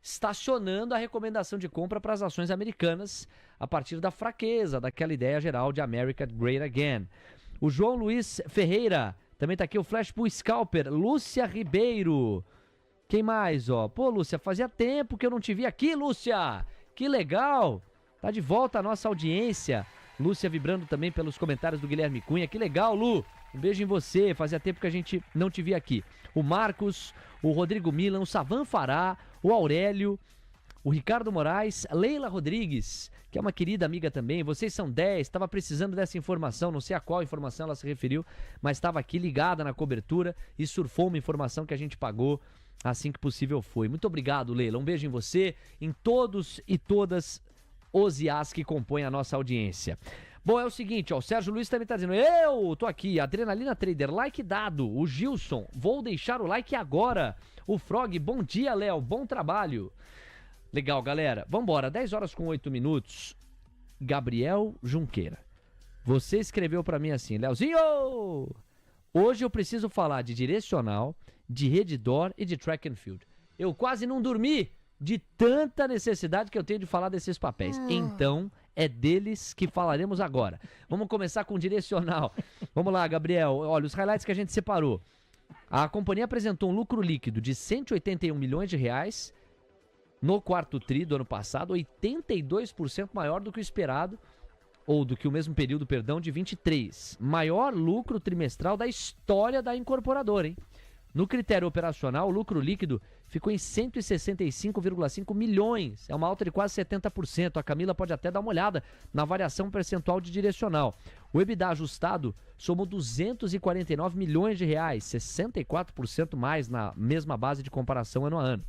estacionando a recomendação de compra para as ações americanas a partir da fraqueza daquela ideia geral de America Great Again. O João Luiz Ferreira, também tá aqui o Flash Bull Scalper, Lúcia Ribeiro. Quem mais, ó? Pô, Lúcia, fazia tempo que eu não te vi aqui, Lúcia. Que legal. Tá de volta a nossa audiência. Lúcia vibrando também pelos comentários do Guilherme Cunha. Que legal, Lu. Um beijo em você. Fazia tempo que a gente não te via aqui. O Marcos, o Rodrigo Milan, o Savan Fará, o Aurélio, o Ricardo Moraes, Leila Rodrigues, que é uma querida amiga também. Vocês são 10, estava precisando dessa informação, não sei a qual informação ela se referiu, mas estava aqui ligada na cobertura e surfou uma informação que a gente pagou assim que possível foi. Muito obrigado, Leila. Um beijo em você, em todos e todas os IAs que compõem a nossa audiência. Bom, é o seguinte, ó, o Sérgio Luiz também tá dizendo, eu tô aqui, Adrenalina Trader, like dado. O Gilson, vou deixar o like agora. O Frog, bom dia, Léo, bom trabalho. Legal, galera. Vambora, 10 horas com 8 minutos. Gabriel Junqueira. Você escreveu pra mim assim, Léozinho! Hoje eu preciso falar de direcional, de redditor e de track and field. Eu quase não dormi de tanta necessidade que eu tenho de falar desses papéis. Então, é deles que falaremos agora. Vamos começar com direcional. Vamos lá, Gabriel. Olha, os highlights que a gente separou. A companhia apresentou um lucro líquido de 181 milhões de reais no quarto tri do ano passado, 82% maior do que o esperado, ou do que o mesmo período, perdão, de 23. Maior lucro trimestral da história da incorporadora, hein? No critério operacional, o lucro líquido ficou em 165,5 milhões. É uma alta de quase 70%. A Camila pode até dar uma olhada na variação percentual de direcional. O EBITDA ajustado somou 249 milhões de reais, 64% mais na mesma base de comparação ano a ano.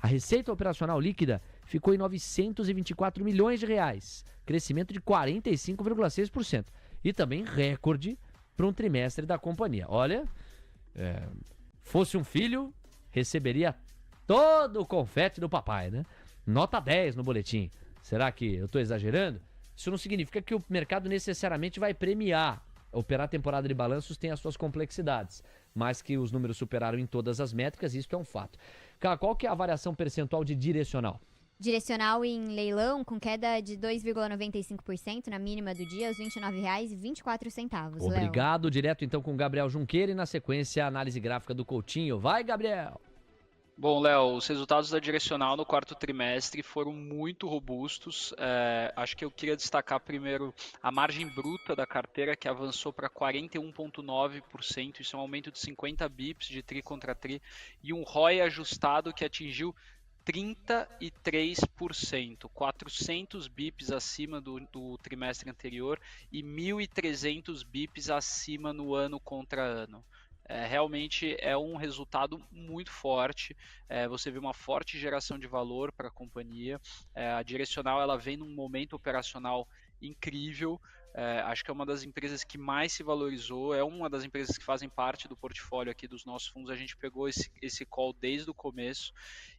A receita operacional líquida ficou em 924 milhões de reais, crescimento de 45,6%. E também recorde para um trimestre da companhia. Olha, fosse um filho, receberia todo o confete do papai, né? Nota 10 no boletim. Será que eu estou exagerando? Isso não significa que o mercado necessariamente vai premiar. Operar a temporada de balanços tem as suas complexidades, mas que os números superaram em todas as métricas, isso é um fato. Qual que é a variação percentual de direcional? Direcional em leilão com queda de 2,95% na mínima do dia, aos R$ 29,24. Obrigado, Léo. Direto então com o Gabriel Junqueira e na sequência a análise gráfica do Coutinho. Vai, Gabriel! Bom, Léo, os resultados da Direcional no quarto trimestre foram muito robustos. Acho que eu queria destacar primeiro a margem bruta da carteira, que avançou para 41,9%. Isso é um aumento de 50 bips de tri contra tri. E um ROI ajustado que atingiu 33%, 400 bips acima do trimestre anterior e 1.300 bips acima no ano contra ano. Realmente é um resultado muito forte. Você vê uma forte geração de valor para a companhia. A Direcional ela vem num momento operacional incrível. Acho que é uma das empresas que mais se valorizou, é uma das empresas que fazem parte do portfólio aqui dos nossos fundos. A gente pegou esse call desde o começo.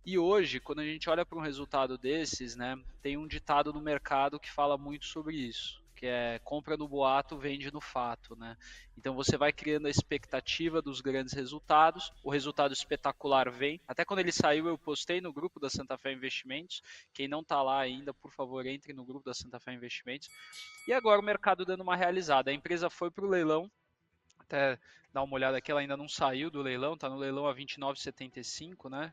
E hoje, quando a gente olha para um resultado desses, né, tem um ditado no mercado que fala muito sobre isso, que é compra no boato, vende no fato, né? Então você vai criando a expectativa dos grandes resultados, o resultado espetacular vem. Até quando ele saiu eu postei no grupo da Santa Fé Investimentos, quem não está lá ainda, por favor, entre no grupo da Santa Fé Investimentos. E agora o mercado dando uma realizada, a empresa foi para o leilão, até dar uma olhada aqui, ela ainda não saiu do leilão, está no leilão a 29,75, né?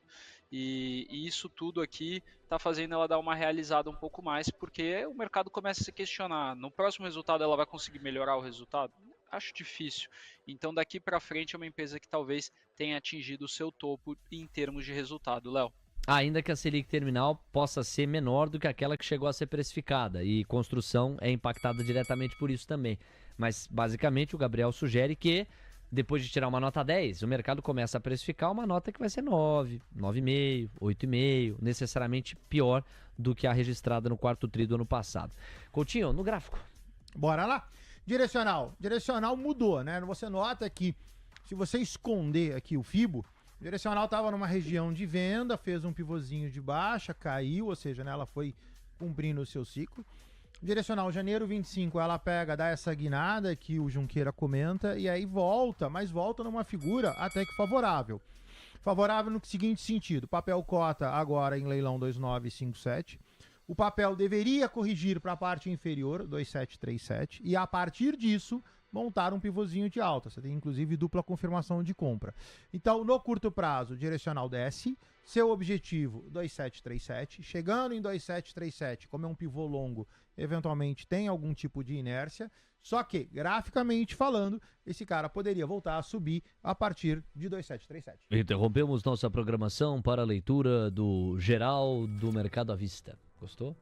E isso tudo aqui está fazendo ela dar uma realizada um pouco mais, porque o mercado começa a se questionar. No próximo resultado ela vai conseguir melhorar o resultado? Acho difícil. Então daqui para frente é uma empresa que talvez tenha atingido o seu topo em termos de resultado, Léo. Ainda que a Selic terminal possa ser menor do que aquela que chegou a ser precificada, e construção é impactada diretamente por isso também. Mas basicamente o Gabriel sugere que depois de tirar uma nota 10, o mercado começa a precificar uma nota que vai ser 9, 9,5, 8,5, necessariamente pior do que a registrada no quarto tri do ano passado. Coutinho, no gráfico. Bora lá. Direcional. Direcional mudou, né? Você nota que se você esconder aqui o FIBO, o direcional estava numa região de venda, fez um pivôzinho de baixa, caiu, ou seja, né, ela foi cumprindo o seu ciclo. Direcional janeiro 25, ela pega, dá essa guinada que o Junqueira comenta, e aí volta, mas volta numa figura até que favorável. Favorável no seguinte sentido: papel cota agora em leilão 2957. O papel deveria corrigir para a parte inferior, 2737, e a partir disso montar um pivôzinho de alta. Você tem inclusive dupla confirmação de compra. Então, no curto prazo, o direcional desce. Seu objetivo, 2737. Chegando em 2737, como é um pivô longo, eventualmente tem algum tipo de inércia. Só que, graficamente falando, esse cara poderia voltar a subir a partir de 2737. Interrompemos nossa programação para a leitura do geral do mercado à vista. Gostou?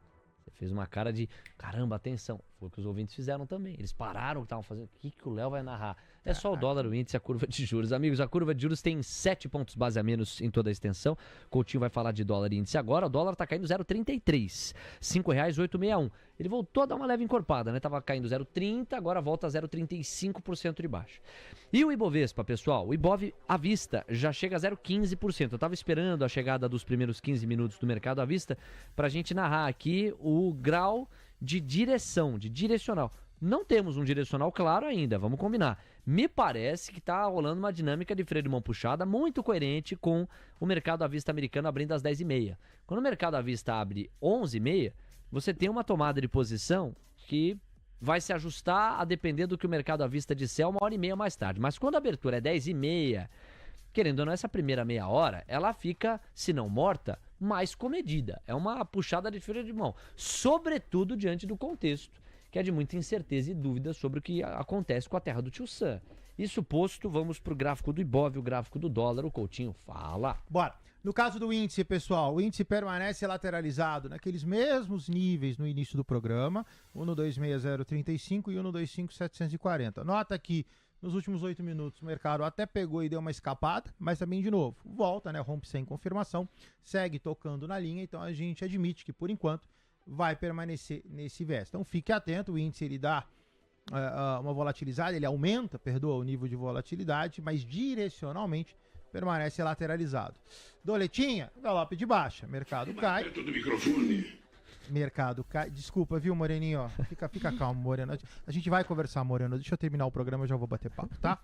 Você fez uma cara de, caramba, atenção. Foi o que os ouvintes fizeram também. Eles pararam o que estavam fazendo. O que o Léo vai narrar? É só o dólar, o índice, a curva de juros. Amigos, a curva de juros tem 7 pontos base a menos em toda a extensão. Coutinho vai falar de dólar e índice agora. O dólar está caindo 0,33. R$ 5,861. Ele voltou a dar uma leve encorpada, né? Tava caindo 0,30, agora volta a 0,35% de baixo. E o Ibovespa, pessoal? O Ibov à vista já chega a 0,15%. Eu tava esperando a chegada dos primeiros 15 minutos do mercado à vista pra gente narrar aqui o grau de direção, de direcional. Não temos um direcional claro ainda, vamos combinar. Me parece que está rolando uma dinâmica de freio de mão puxada muito coerente com o mercado à vista americano abrindo às 10h30. Quando o mercado à vista abre 11h30, você tem uma tomada de posição que vai se ajustar a depender do que o mercado à vista disser 1h30 mais tarde. Mas quando a abertura é 10h30, querendo ou não, essa primeira meia hora, ela fica, se não morta, mais comedida. É uma puxada de freio de mão, sobretudo diante do contexto, que é de muita incerteza e dúvida sobre o que acontece com a terra do Tio Sam. Isso posto, vamos para o gráfico do Ibov, o gráfico do dólar. O Coutinho fala. Bora. No caso do índice, pessoal, o índice permanece lateralizado naqueles mesmos níveis no início do programa, um no 26035 e um no 25740. Nota que nos últimos 8 minutos o mercado até pegou e deu uma escapada, mas também, de novo, volta, né? Rompe sem confirmação, segue tocando na linha, então a gente admite que, por enquanto, vai permanecer nesse viés. Então fique atento, o índice ele dá uma volatilizada, ele aumenta, o nível de volatilidade, mas direcionalmente permanece lateralizado. Doletinha, galope de baixa, mercado cai. Perto do microfone. Mercado cai. Desculpa, viu, Moreninho? Ó. Fica calmo, Moreno. A gente vai conversar, Moreno. Deixa eu terminar o programa, eu já vou bater papo, tá?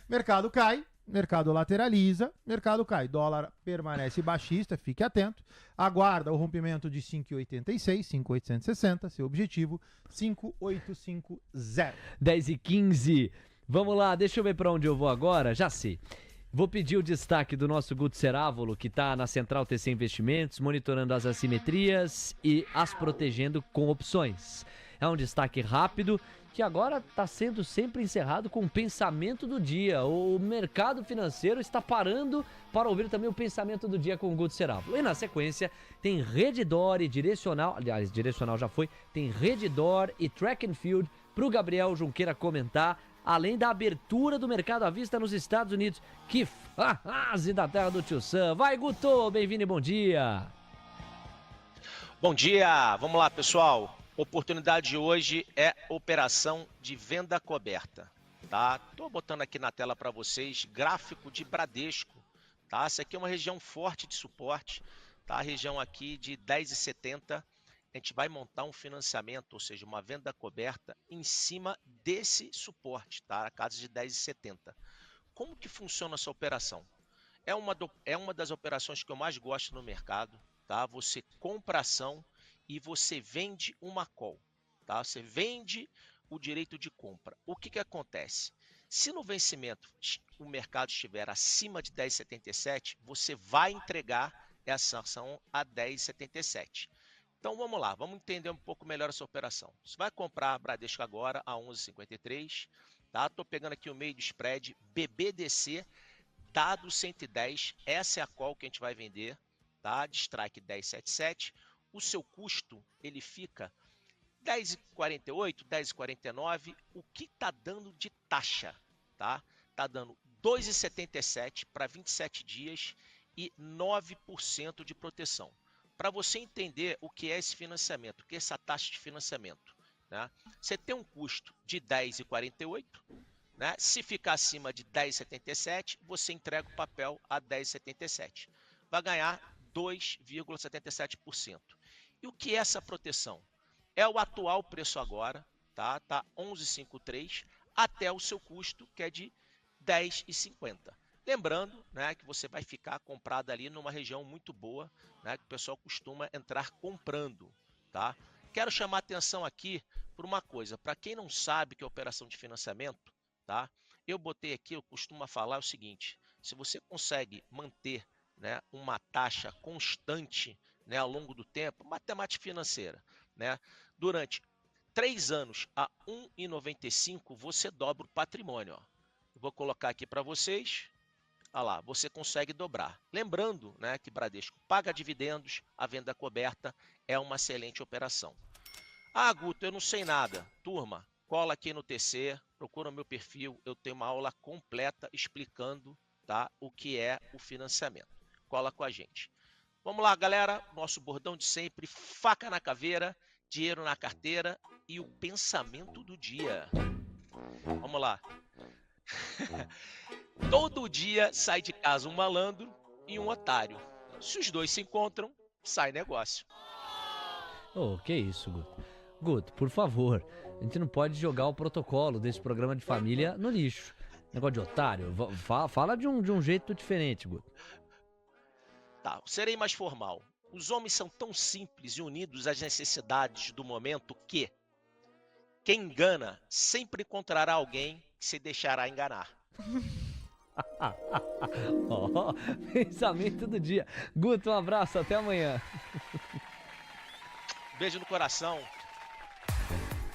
Mercado cai, mercado lateraliza, mercado cai. Dólar permanece baixista, fique atento. Aguarda o rompimento de 5,86, 5,860. Seu objetivo, 5,850. 10h15. Vamos lá, deixa eu ver para onde eu vou agora. Já sei. Vou pedir o destaque do nosso Guto Cerávolo, que está na Central TC Investimentos, monitorando as assimetrias e as protegendo com opções. É um destaque rápido que agora está sendo sempre encerrado com o pensamento do dia. O mercado financeiro está parando para ouvir também o pensamento do dia com o Guto Cerávolo. E na sequência tem Redditor e Direcional, aliás, Direcional já foi, tem Redditor e Track and Field para o Gabriel Junqueira comentar, além da abertura do mercado à vista nos Estados Unidos. Que fase da terra do Tio Sam. Vai, Guto, bem-vindo e bom dia. Bom dia, vamos lá, pessoal. Oportunidade de hoje é operação de venda coberta, tá? Tô botando aqui na tela para vocês gráfico de Bradesco, tá? Essa aqui é uma região forte de suporte, tá? A região aqui de 10,70. A gente vai montar um financiamento, ou seja, uma venda coberta em cima desse suporte, tá? A casa de 10,70. Como que funciona essa operação? É uma das operações que eu mais gosto no mercado, tá? Você compra ação e você vende uma call, tá? Você vende o direito de compra. O que que acontece? Se no vencimento o mercado estiver acima de 10,77, você vai entregar essa ação a 10,77. Então vamos lá, vamos entender um pouco melhor essa operação. Você vai comprar a Bradesco agora a 11,53, tá? Estou pegando aqui o meio do spread, BBDC, dado 110, essa é a call que a gente vai vender, tá? De strike 10,77. O seu custo, ele fica 10,48, 10,49, o que está dando de taxa, tá? Está dando 2,77 para 27 dias e 9% de proteção. Para você entender o que é esse financiamento, o que é essa taxa de financiamento, né? Você tem um custo de 10,48, né? Se ficar acima de 10,77, você entrega o papel a 10,77. Vai ganhar 2,77%. E o que é essa proteção? É o atual preço agora, tá? Tá 11,53 até o seu custo, que é de 10,50. Lembrando, né, que você vai ficar comprado ali numa região muito boa, né, que o pessoal costuma entrar comprando, tá? Quero chamar a atenção aqui por uma coisa, para quem não sabe o que é operação de financiamento, tá? Eu botei aqui, eu costumo falar o seguinte, se você consegue manter, né, uma taxa constante, né, ao longo do tempo, matemática financeira, né, durante 3 anos a 1,95, você dobra o patrimônio, ó. Eu vou colocar aqui para vocês. Olha lá, você consegue dobrar. Lembrando, né, que Bradesco paga dividendos, a venda coberta é uma excelente operação. Ah, Guto, eu não sei nada. Turma, cola aqui no TC, procura o meu perfil, eu tenho uma aula completa explicando, tá, o que é o financiamento. Cola com a gente. Vamos lá, galera, nosso bordão de sempre, faca na caveira, dinheiro na carteira e o pensamento do dia. Vamos lá. Todo dia sai de casa um malandro e um otário. Se os dois se encontram, sai negócio. Ô, que isso, Guto? Guto, por favor, a gente não pode jogar o protocolo desse programa de família no lixo. Negócio de otário, fala de um jeito diferente, Guto. Tá, serei mais formal. Os homens são tão simples e unidos às necessidades do momento que quem engana sempre encontrará alguém que se deixará enganar. Ó, pensamento do dia. Guto, um abraço, até amanhã. Beijo no coração.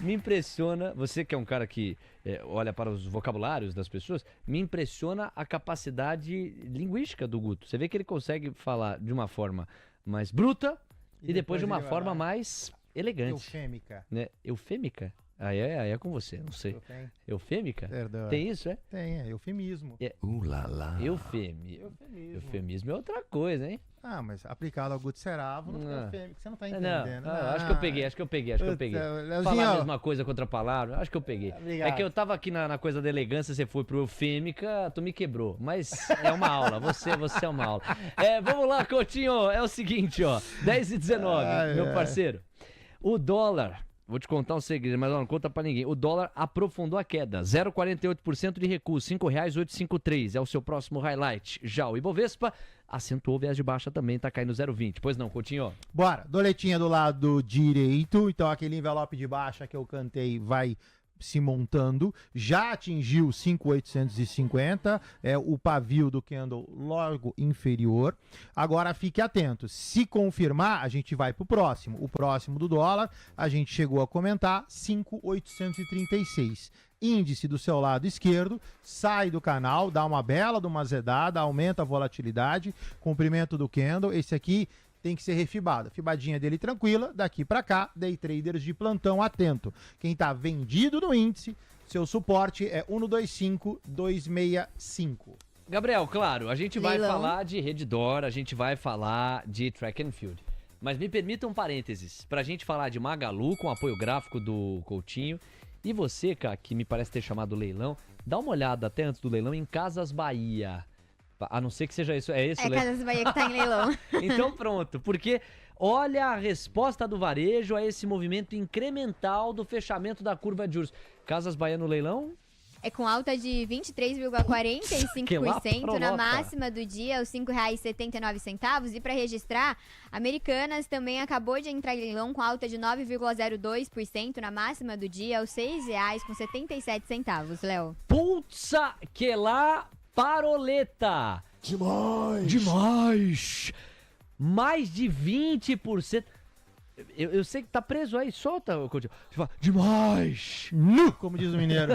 Me impressiona, você que é um cara que olha para os vocabulários das pessoas, me impressiona a capacidade linguística do Guto. Você vê que ele consegue falar de uma forma mais bruta e depois de uma forma mais elegante. Eufêmica. Né? Eufêmica? Aí é com você, não sei. Eufêmica? Perdão. Tem isso, é? Tem, é eufemismo. Lá. Eufemismo é outra coisa, hein? Ah, mas aplicado ao Guto Seravo não é eufêmico, você não tá Não, entendendo. acho que eu peguei. Leozinho, Falar a mesma coisa com outra palavra, acho que eu peguei. Obrigado. É que eu tava aqui na coisa da elegância, você foi pro eufêmica, tu me quebrou. Mas é uma aula, você é uma aula. Vamos lá, Coutinho, é o seguinte, ó, 10h19, meu parceiro. O dólar... Vou te contar um segredo, mas não conta pra ninguém. O dólar aprofundou a queda. 0,48% de recuo, R$ 5,853. É o seu próximo highlight. Já o Ibovespa acentuou o viés de baixa também, tá caindo 0,20. Pois não, Coutinho? Bora, doletinha do lado direito. Então aquele envelope de baixa que eu cantei vai se montando, já atingiu 5.850, o pavio do candle logo inferior. Agora fique atento, se confirmar, a gente vai para o próximo do dólar, a gente chegou a comentar, 5.836. Índice do seu lado esquerdo, sai do canal, dá uma bela de uma azedada, aumenta a volatilidade, comprimento do candle, esse aqui tem que ser refibado. Fibadinha dele tranquila, daqui para cá, day traders de plantão atento. Quem tá vendido no índice, seu suporte é 1,25265. Gabriel, claro, a gente vai falar de Redditor, a gente vai falar de Track and Field. Mas me permita um parênteses, pra gente falar de Magalu, com apoio gráfico do Coutinho. E você, cara, que me parece ter chamado leilão, dá uma olhada até antes do leilão em Casas Bahia. A não ser que seja isso, é esse o leilão? Casas Bahia que tá em leilão. Então pronto, porque olha a resposta do varejo a esse movimento incremental do fechamento da curva de juros. Casas Bahia no leilão, É com alta de 23,45% na máxima do dia, os R$ 5,79. E para registrar, Americanas também acabou de entrar em leilão com alta de 9,02% na máxima do dia, aos R$ 6,77, Léo. Pulsa que lá paroleta. Demais. Mais de 20%. Eu sei que tá preso aí, solta, Coutinho. Demais! Como diz o mineiro.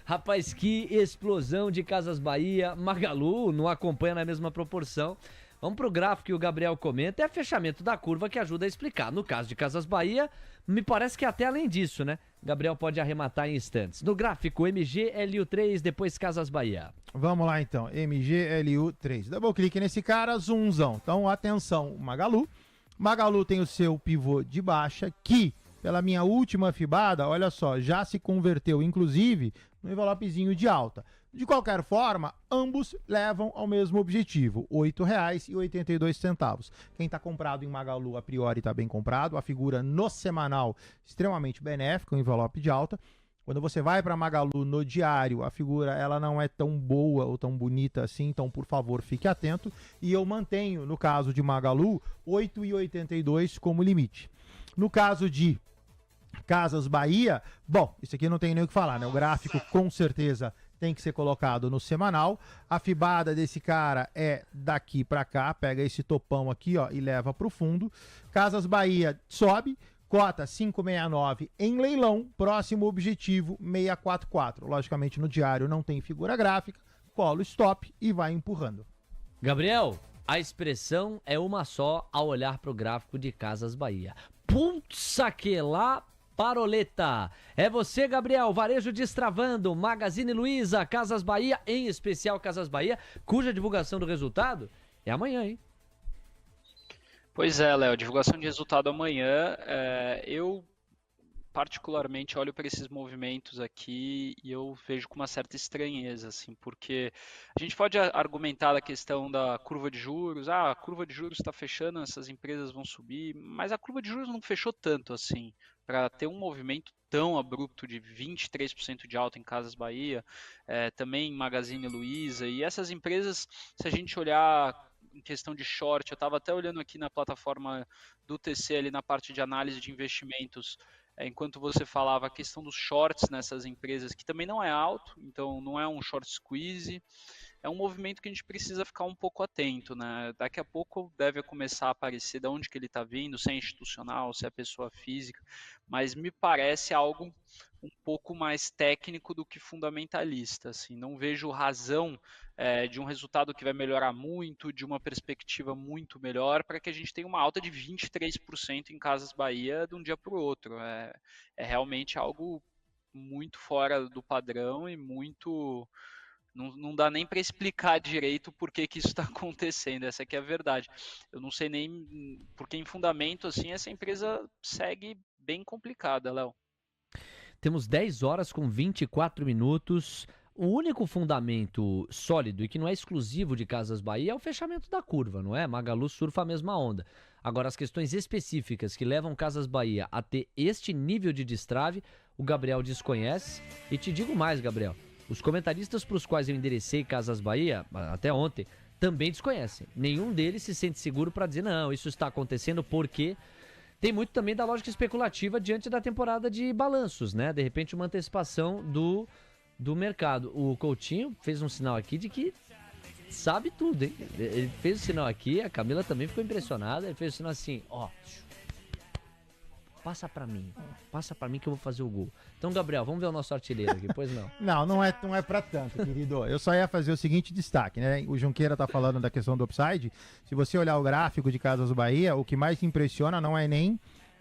Rapaz, que explosão de Casas Bahia. Magalu não acompanha na mesma proporção. Vamos pro gráfico que o Gabriel comenta. É fechamento da curva que ajuda a explicar. No caso de Casas Bahia, me parece que até além disso, né? Gabriel pode arrematar em instantes. No gráfico, MGLU3, depois Casas Bahia. Vamos lá então, MGLU3. Double clique nesse cara, zoomzão. Então, atenção, Magalu. Magalu tem o seu pivô de baixa, que, pela minha última fibada, olha só, já se converteu, inclusive, no envelopezinho de alta. De qualquer forma, ambos levam ao mesmo objetivo, R$ 8,82. Quem está comprado em Magalu, a priori, está bem comprado. A figura no semanal, extremamente benéfica, o envelope de alta. Quando você vai para Magalu no diário, a figura ela não é tão boa ou tão bonita assim, então por favor fique atento. E eu mantenho, no caso de Magalu, 8,82 como limite. No caso de Casas Bahia, bom, isso aqui não tem nem o que falar, né? O gráfico com certeza tem que ser colocado no semanal. A fibada desse cara é daqui para cá, pega esse topão aqui, ó, e leva para o fundo. Casas Bahia sobe. Cota 569 em leilão, próximo objetivo 644. Logicamente no diário não tem figura gráfica, colo stop e vai empurrando. Gabriel, a expressão é uma só ao olhar para o gráfico de Casas Bahia. Pulsa que lá paroleta. É você, Gabriel, varejo destravando, Magazine Luiza, Casas Bahia, em especial Casas Bahia, cuja divulgação do resultado é amanhã, hein? Pois é, Léo, divulgação de resultado amanhã. Eu particularmente olho para esses movimentos aqui e eu vejo com uma certa estranheza, assim, porque a gente pode argumentar a questão da curva de juros, a curva de juros está fechando, essas empresas vão subir, mas a curva de juros não fechou tanto assim, para ter um movimento tão abrupto de 23% de alta em Casas Bahia, também em Magazine Luiza, e essas empresas, se a gente olhar em questão de short, eu estava até olhando aqui na plataforma do TC, ali na parte de análise de investimentos, enquanto você falava a questão dos shorts nessas empresas, que também não é alto, então não é um short squeeze, é um movimento que a gente precisa ficar um pouco atento, né? Daqui a pouco deve começar a aparecer de onde que ele está vindo, se é institucional, se é pessoa física, mas me parece algo um pouco mais técnico do que fundamentalista, assim, não vejo razão de um resultado que vai melhorar muito, de uma perspectiva muito melhor, para que a gente tenha uma alta de 23% em Casas Bahia de um dia para o outro. É realmente algo muito fora do padrão e muito... Não dá nem para explicar direito por que isso está acontecendo, essa aqui é a verdade. Eu não sei nem, porque em fundamento, assim, essa empresa segue bem complicada, Léo. Temos 10 horas com 24 minutos. O único fundamento sólido e que não é exclusivo de Casas Bahia é o fechamento da curva, não é? Magalu surfa a mesma onda. Agora, as questões específicas que levam Casas Bahia a ter este nível de destrave, o Gabriel desconhece. E te digo mais, Gabriel, os comentaristas para os quais eu enderecei Casas Bahia, até ontem, também desconhecem. Nenhum deles se sente seguro para dizer, não, isso está acontecendo porque... Tem muito também da lógica especulativa diante da temporada de balanços, né? De repente uma antecipação do mercado. O Coutinho fez um sinal aqui de que sabe tudo, hein? Ele fez o sinal aqui, a Camila também ficou impressionada. Ele fez o sinal assim, ó, passa pra mim que eu vou fazer o gol. Então, Gabriel, vamos ver o nosso artilheiro aqui, pois não. Não é pra tanto, querido. Eu só ia fazer o seguinte destaque, né? O Junqueira tá falando da questão do upside. Se você olhar o gráfico de Casas Bahia, o que mais impressiona não é nem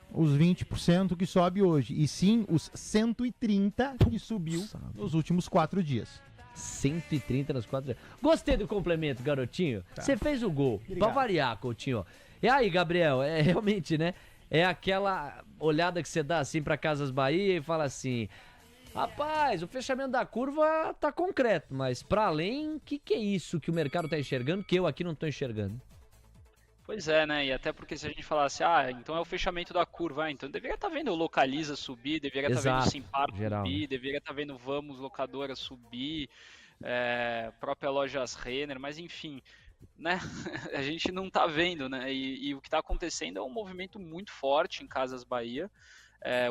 os 20% que sobe hoje, e sim os 130 que subiu nos últimos 4 dias. 130 nos 4 dias. Gostei do complemento, garotinho. Você fez o gol. Obrigado. Pra variar, Coutinho. E aí, Gabriel, realmente, né? É aquela olhada que você dá assim pra Casas Bahia e fala assim, rapaz, o fechamento da curva tá concreto, mas pra além, o que é isso que o mercado tá enxergando que eu aqui não tô enxergando? Pois é, né? E até porque se a gente falasse, então é o fechamento da curva, então deveria estar vendo o Localiza subir, deveria estar vendo o Simpar subir, né? Deveria estar vendo Vamos Locadora subir, própria Lojas Renner, mas enfim, né? A gente não tá vendo, né? E o que está acontecendo é um movimento muito forte em Casas Bahia.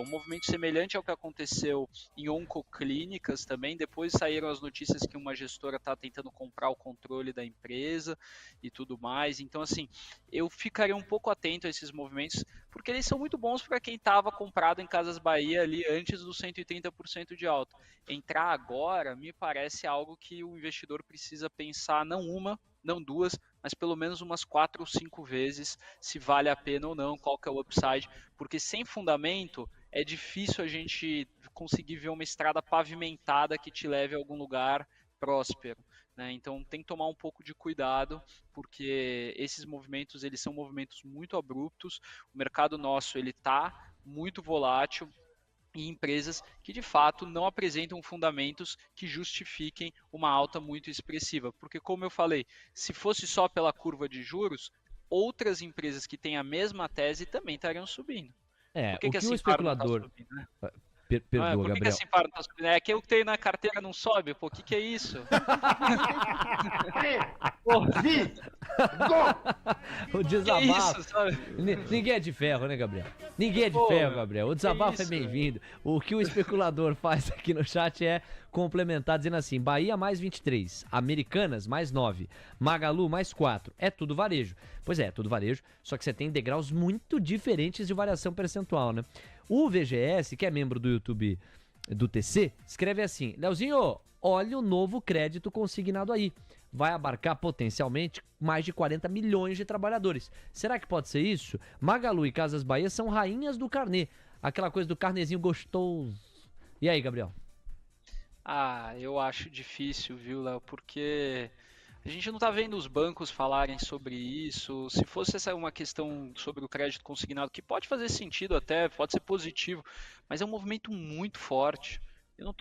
Um movimento semelhante ao que aconteceu em oncoclínicas também. Depois saíram as notícias que uma gestora está tentando comprar o controle da empresa e tudo mais. Então, assim, eu ficaria um pouco atento a esses movimentos, porque eles são muito bons para quem estava comprado em Casas Bahia ali antes dos 130% de alta. Entrar agora me parece algo que o investidor precisa pensar, não uma, não duas, mas pelo menos umas 4 ou 5 vezes se vale a pena ou não, qual que é o upside, porque sem fundamento é difícil a gente conseguir ver uma estrada pavimentada que te leve a algum lugar próspero, né? Então tem que tomar um pouco de cuidado, porque esses movimentos, eles são movimentos muito abruptos, o mercado nosso ele está muito volátil, e empresas que de fato não apresentam fundamentos que justifiquem uma alta muito expressiva. Porque, como eu falei, se fosse só pela curva de juros, outras empresas que têm a mesma tese também estariam subindo. Por que o especulador... Tá subindo, né? Perdoa, por que Gabriel. a Simpar não tá subindo? É que eu tenho na carteira não sobe, pô, o que é isso? O desabafo. Que isso, sabe? Ninguém é de ferro, né, Gabriel? Ninguém é de ferro, Gabriel. O desabafo é bem-vindo. O que o especulador faz aqui no chat é complementar, dizendo assim: Bahia mais 23, Americanas mais 9, Magalu mais 4. É tudo varejo. Pois é tudo varejo, só que você tem degraus muito diferentes de variação percentual, né? O VGS, que é membro do YouTube do TC, escreve assim: Leozinho, olha o novo crédito consignado aí. Vai abarcar potencialmente mais de 40 milhões de trabalhadores. Será que pode ser isso? Magalu e Casas Bahia são rainhas do carnê. Aquela coisa do carnezinho gostoso. E aí, Gabriel? Eu acho difícil, viu, Léo? Porque a gente não está vendo os bancos falarem sobre isso. Se fosse essa uma questão sobre o crédito consignado, que pode fazer sentido até, pode ser positivo, mas é um movimento muito forte. Eu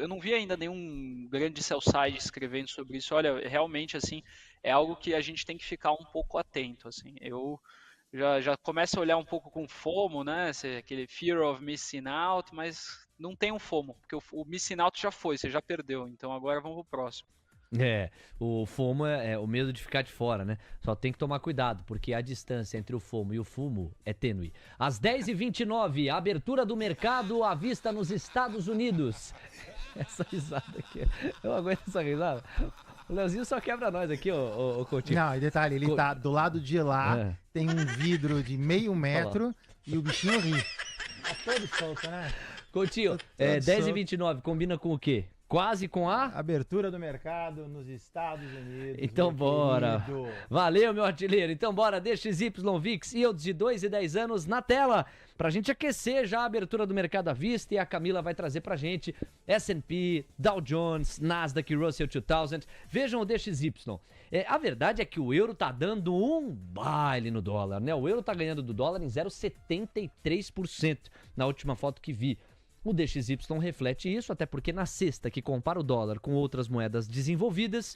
não vi ainda nenhum grande sell-side escrevendo sobre isso. Olha, realmente, assim, é algo que a gente tem que ficar um pouco atento, assim. Eu já começo a olhar um pouco com FOMO, né? Aquele fear of missing out, mas não tem um FOMO, porque o missing out já foi, você já perdeu. Então agora vamos pro próximo. O FOMO é o medo de ficar de fora, né? Só tem que tomar cuidado, porque a distância entre o FOMO e o fumo é tênue. Às 10h29, a abertura do mercado à vista nos Estados Unidos. Essa risada aqui, eu aguento essa risada. O Leozinho só quebra nós aqui, ô Coutinho. Não, e detalhe, ele tá do lado de lá, tem um vidro de meio metro e o bichinho ri. Tá todo solto, né? Coutinho, 10h29, combina com o quê? Quase com a abertura do mercado nos Estados Unidos. Então bora. Querido. Valeu, meu artilheiro. Então bora, DXY VIX Yields de 2 e 10 anos na tela, pra gente aquecer já a abertura do mercado à vista, e a Camila vai trazer pra gente S&P, Dow Jones, Nasdaq e Russell 2000. Vejam o DXY. A verdade é que o euro tá dando um baile no dólar, né? O euro tá ganhando do dólar em 0,73% na última foto que vi. O DXY reflete isso, até porque na cesta que compara o dólar com outras moedas desenvolvidas,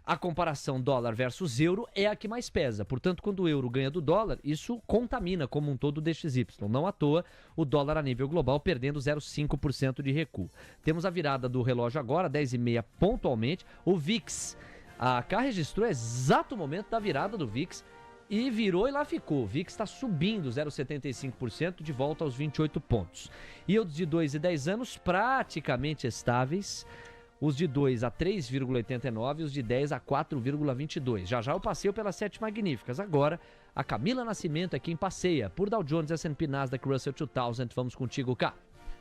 a comparação dólar versus euro é a que mais pesa. Portanto, quando o euro ganha do dólar, isso contamina como um todo o DXY. Não à toa, o dólar a nível global perdendo 0,5% de recuo. Temos a virada do relógio agora, 10h30 pontualmente. O VIX, a CA registrou o exato momento da virada do VIX, e virou e lá ficou. O VIX está subindo 0,75% de volta aos 28 pontos. Yields de 2 e 10 anos praticamente estáveis. Os de 2 a 3,89 e os de 10 a 4,22. Já eu passeio pelas 7 magníficas. Agora, a Camila Nascimento é quem passeia por Dow Jones, S&P, Nasdaq, Russell 2000. Vamos contigo, Cá.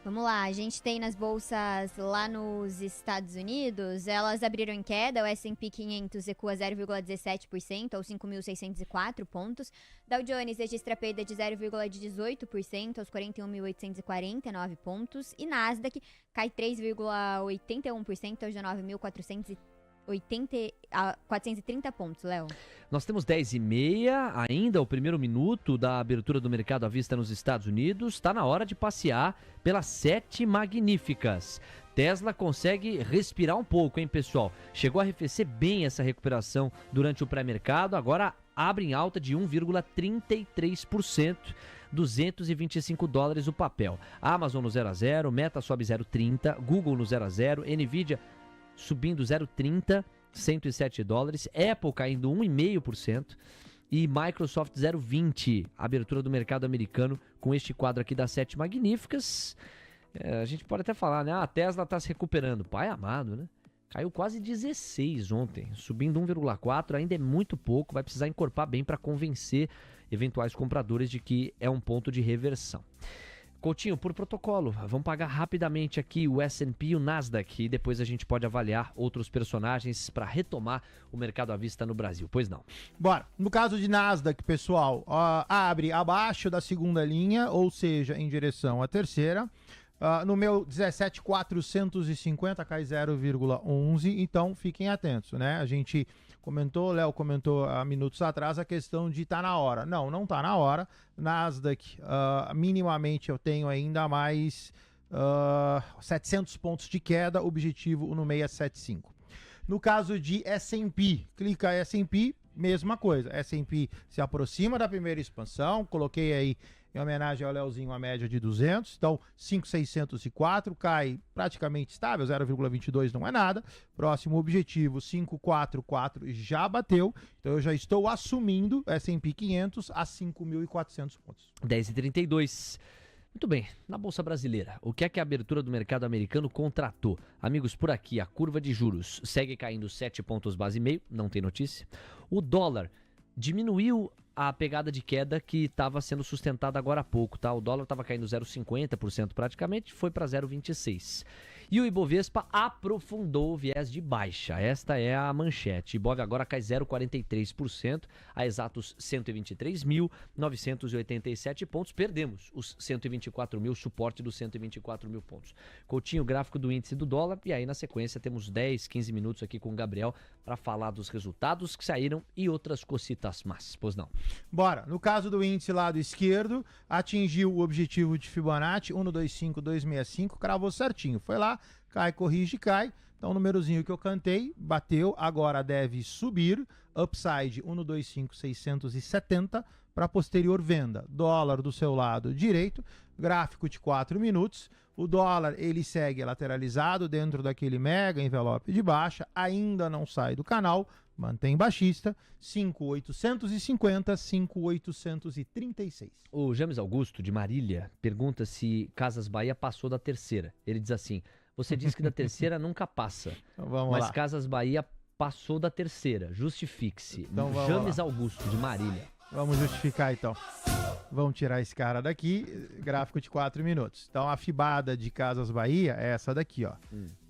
Vamos lá, a gente tem nas bolsas lá nos Estados Unidos, elas abriram em queda, o S&P 500 recua 0,17% aos 5.604 pontos, Dow Jones registra perda de 0,18% aos 41.849 pontos e Nasdaq cai 3,81% aos 19.430 pontos, Léo. Nós temos 10h30, ainda o primeiro minuto da abertura do mercado à vista nos Estados Unidos. Está na hora de passear pelas 7 magníficas. Tesla consegue respirar um pouco, hein, pessoal? Chegou a arrefecer bem essa recuperação durante o pré-mercado, agora abre em alta de 1,33%, 225 dólares o papel. Amazon no 0 a 0, Meta sobe 0,30, Google no 0 a 0, Nvidia subindo 0,30, 107 dólares, Apple caindo 1,5% e Microsoft 0,20. Abertura do mercado americano com este quadro aqui das 7 magníficas. A gente pode até falar, né? A Tesla está se recuperando. Pai amado, né? Caiu quase 16 ontem, subindo 1,4, ainda é muito pouco, vai precisar encorpar bem para convencer eventuais compradores de que é um ponto de reversão. Coutinho, por protocolo, vamos pagar rapidamente aqui o S&P e o Nasdaq e depois a gente pode avaliar outros personagens para retomar o mercado à vista no Brasil, pois não? Bora. No caso de Nasdaq, pessoal, abre abaixo da segunda linha, ou seja, em direção à terceira. No meu 17.450 cai 0,11, então fiquem atentos, né? A gente comentou, Léo comentou há minutos atrás a questão de estar na hora. Não está na hora. Nasdaq, minimamente eu tenho ainda mais 700 pontos de queda, objetivo no 675. No caso de S&P, clica S&P, mesma coisa. S&P se aproxima da primeira expansão, coloquei aí em homenagem ao Leozinho a média de 200, então 5.604, cai praticamente estável, 0,22 não é nada. Próximo objetivo, 5.44 já bateu, então eu já estou assumindo S&P 500 a 5.400 pontos. 10h32. Muito bem, na Bolsa Brasileira, o que é que a abertura do mercado americano contratou? Amigos, por aqui, a curva de juros segue caindo 7 pontos base e meio, não tem notícia. O dólar diminuiu a pegada de queda que estava sendo sustentada agora há pouco, tá? O dólar estava caindo 0,50% praticamente, foi para 0,26%. E o Ibovespa aprofundou o viés de baixa. Esta é a manchete. Ibov agora cai 0,43% a exatos 123.987 pontos. Perdemos os 124 mil, suporte dos 124 mil pontos. Coutinho, gráfico do índice do dólar. E aí, na sequência, temos 10, 15 minutos aqui com o Gabriel para falar dos resultados que saíram e outras cocitas más. Pois não? Bora. No caso do índice lado esquerdo, atingiu o objetivo de Fibonacci, 1,25265, cravou certinho. Foi lá, cai, corrige, cai. Então o númerozinho que eu cantei, bateu, agora deve subir. Upside, 1,25670 para posterior venda. Dólar do seu lado direito, gráfico de 4 minutos. O dólar, ele segue lateralizado dentro daquele mega envelope de baixa, ainda não sai do canal, mantém baixista, 5.850, 5.836. O James Augusto, de Marília, pergunta se Casas Bahia passou da terceira. Ele diz assim, você diz que da terceira nunca passa, Vamos lá. Casas Bahia passou da terceira, justifique-se. Então, James Augusto, de Marília. Vamos justificar então. Vamos tirar esse cara daqui, gráfico de 4 minutos. Então a fibada de Casas Bahia é essa daqui, ó.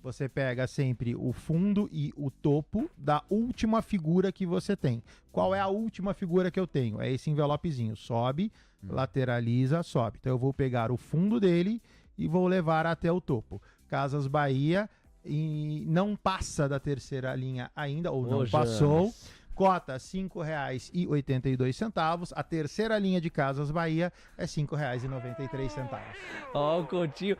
Você pega sempre o fundo e o topo da última figura que você tem. Qual é a última figura que eu tenho? É esse envelopezinho. Sobe, lateraliza, sobe. Então eu vou pegar o fundo dele e vou levar até o topo. Casas Bahia e não passa da terceira linha ainda, ou não passou. Cota R$ 5,82. A terceira linha de Casas Bahia é R$ 5,93. Ó, o Coutinho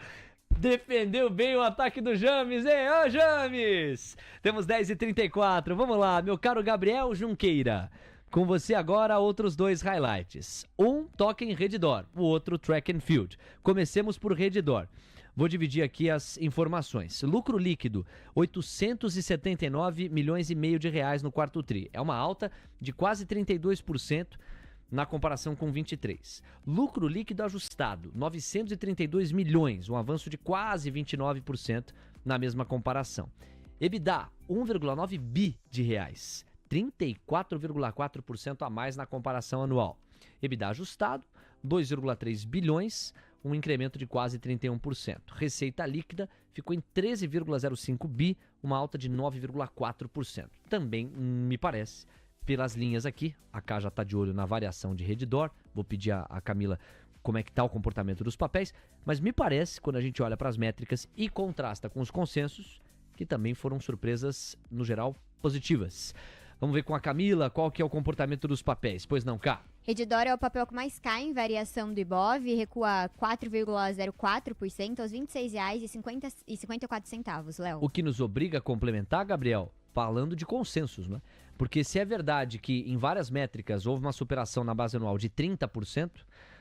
defendeu bem o ataque do James, hein? Ô, James! Temos 10h34. Vamos lá, meu caro Gabriel Junqueira. Com você agora, outros dois highlights. Um toca em Redditor, o outro track and field. Comecemos por Redditor. Vou dividir aqui as informações. Lucro líquido, 879 milhões e meio de reais no quarto tri. É uma alta de quase 32% na comparação com 23. Lucro líquido ajustado, 932 milhões, um avanço de quase 29% na mesma comparação. EBITDA, 1,9 bi de reais, 34,4% a mais na comparação anual. EBITDA ajustado, 2,3 bilhões, um incremento de quase 31%. Receita líquida ficou em 13,05 bi, uma alta de 9,4%. Também, me parece, pelas linhas aqui, a Cá já está de olho na variação de Redditor, vou pedir a Camila como é que está o comportamento dos papéis, mas me parece, quando a gente olha para as métricas e contrasta com os consensos, que também foram surpresas, no geral, positivas. Vamos ver com a Camila qual que é o comportamento dos papéis. Pois não, Cá? Redditor é o papel que mais cai em variação do Ibov, recua 4,04% aos R$ 26,54, Léo. O que nos obriga a complementar, Gabriel, falando de consensos, né? Porque se é verdade que em várias métricas houve uma superação na base anual de 30%,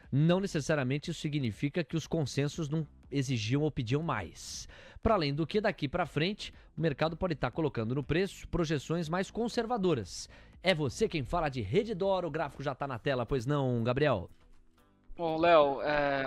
não necessariamente isso significa que os consensos não exigiam ou pediam mais. Para além do que, daqui para frente, o mercado pode estar colocando no preço projeções mais conservadoras. É você quem fala de Redditor, o gráfico já está na tela, pois não, Gabriel? Bom, Léo,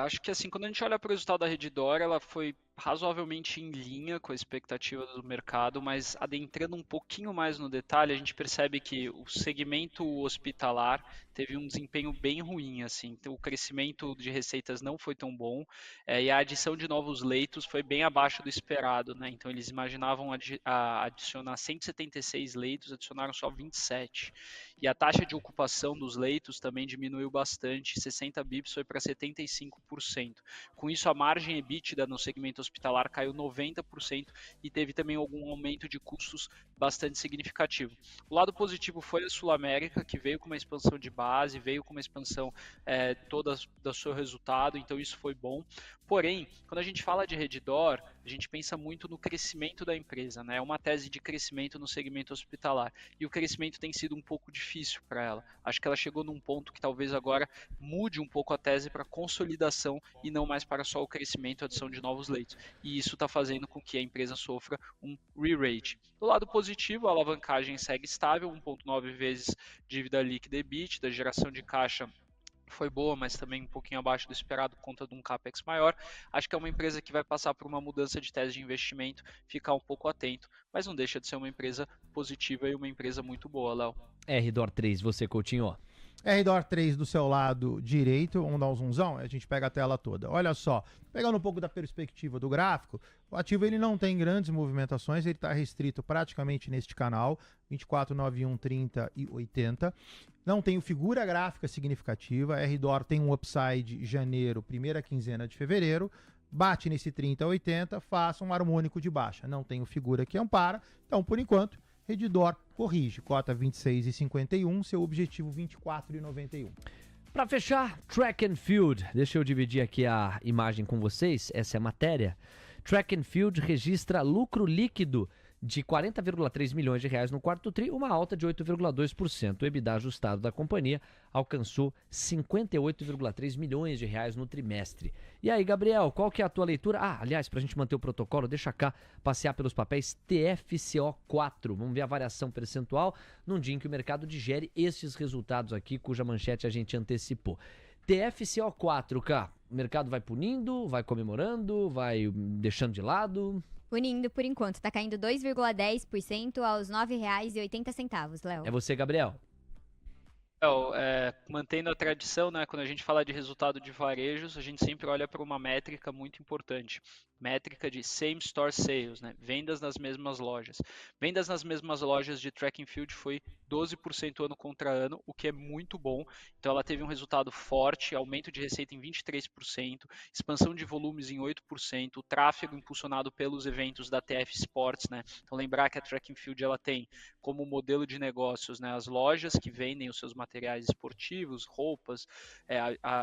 acho que assim, quando a gente olha para o resultado da Redditor, ela foi razoavelmente em linha com a expectativa do mercado, mas adentrando um pouquinho mais no detalhe, a gente percebe que o segmento hospitalar teve um desempenho bem ruim, assim, então, o crescimento de receitas não foi tão bom, e a adição de novos leitos foi bem abaixo do esperado, né? Então eles imaginavam adicionar 176 leitos, adicionaram só 27. E a taxa de ocupação dos leitos também diminuiu bastante, 60 bips foi para 75%. Com isso, a margem EBITDA no segmento hospitalar caiu 90% e teve também algum aumento de custos bastante significativo. O lado positivo foi a Sul América, que veio com uma expansão de base, veio com uma expansão toda do seu resultado, então isso foi bom. Porém, quando a gente fala de Redditor, a gente pensa muito no crescimento da empresa, né? É uma tese de crescimento no segmento hospitalar. E o crescimento tem sido um pouco difícil para ela. Acho que ela chegou num ponto que talvez agora mude um pouco a tese para consolidação e não mais para só o crescimento e adição de novos leitos. E isso está fazendo com que a empresa sofra um re-rate. Do lado positivo, a alavancagem segue estável, 1,9 vezes dívida líquida e EBITDA, a geração de caixa foi boa, mas também um pouquinho abaixo do esperado por conta de um CAPEX maior. Acho que é uma empresa que vai passar por uma mudança de tese de investimento, ficar um pouco atento, mas não deixa de ser uma empresa positiva e uma empresa muito boa, Léo. Redditor 3, você, Coutinho. Redditor 3 do seu lado direito, vamos dar um zoomzão, a gente pega a tela toda. Olha só, pegando um pouco da perspectiva do gráfico, o ativo ele não tem grandes movimentações, ele está restrito praticamente neste canal, 24, 91, 30 e 80. Não tem figura gráfica significativa, a Redditor tem um upside janeiro, primeira quinzena de fevereiro, bate nesse 30 a 80, faça um harmônico de baixa. Não tem figura que ampara, então por enquanto Redditor corrige, cota 26,51, seu objetivo 24,91. Para fechar, Track and Field. Deixa eu dividir aqui a imagem com vocês, essa é a matéria. Track and Field registra lucro líquido de 40,3 milhões de reais no quarto tri, uma alta de 8,2%. O EBITDA ajustado da companhia alcançou 58,3 milhões de reais no trimestre. E aí, Gabriel, qual que é a tua leitura? Aliás, para a gente manter o protocolo, deixa cá passear pelos papéis TFCO4. Vamos ver a variação percentual num dia em que o mercado digere esses resultados aqui, cuja manchete a gente antecipou. TFCO4, cá, o mercado vai punindo, vai comemorando, vai deixando de lado? Punindo por enquanto, está caindo 2,10% aos R$ 9,80, Léo. É você, Gabriel. Léo, mantendo a tradição, né, quando a gente fala de resultado de varejos, a gente sempre olha para uma métrica muito importante. Métrica de same store sales, né? Vendas nas mesmas lojas. Vendas nas mesmas lojas de Track and Field foi 12% ano contra ano, o que é muito bom. Então ela teve um resultado forte, aumento de receita em 23%, expansão de volumes em 8%, o tráfego impulsionado pelos eventos da TF Sports, né? Então lembrar que a Track and Field ela tem como modelo de negócios, né, as lojas que vendem os seus materiais esportivos, roupas,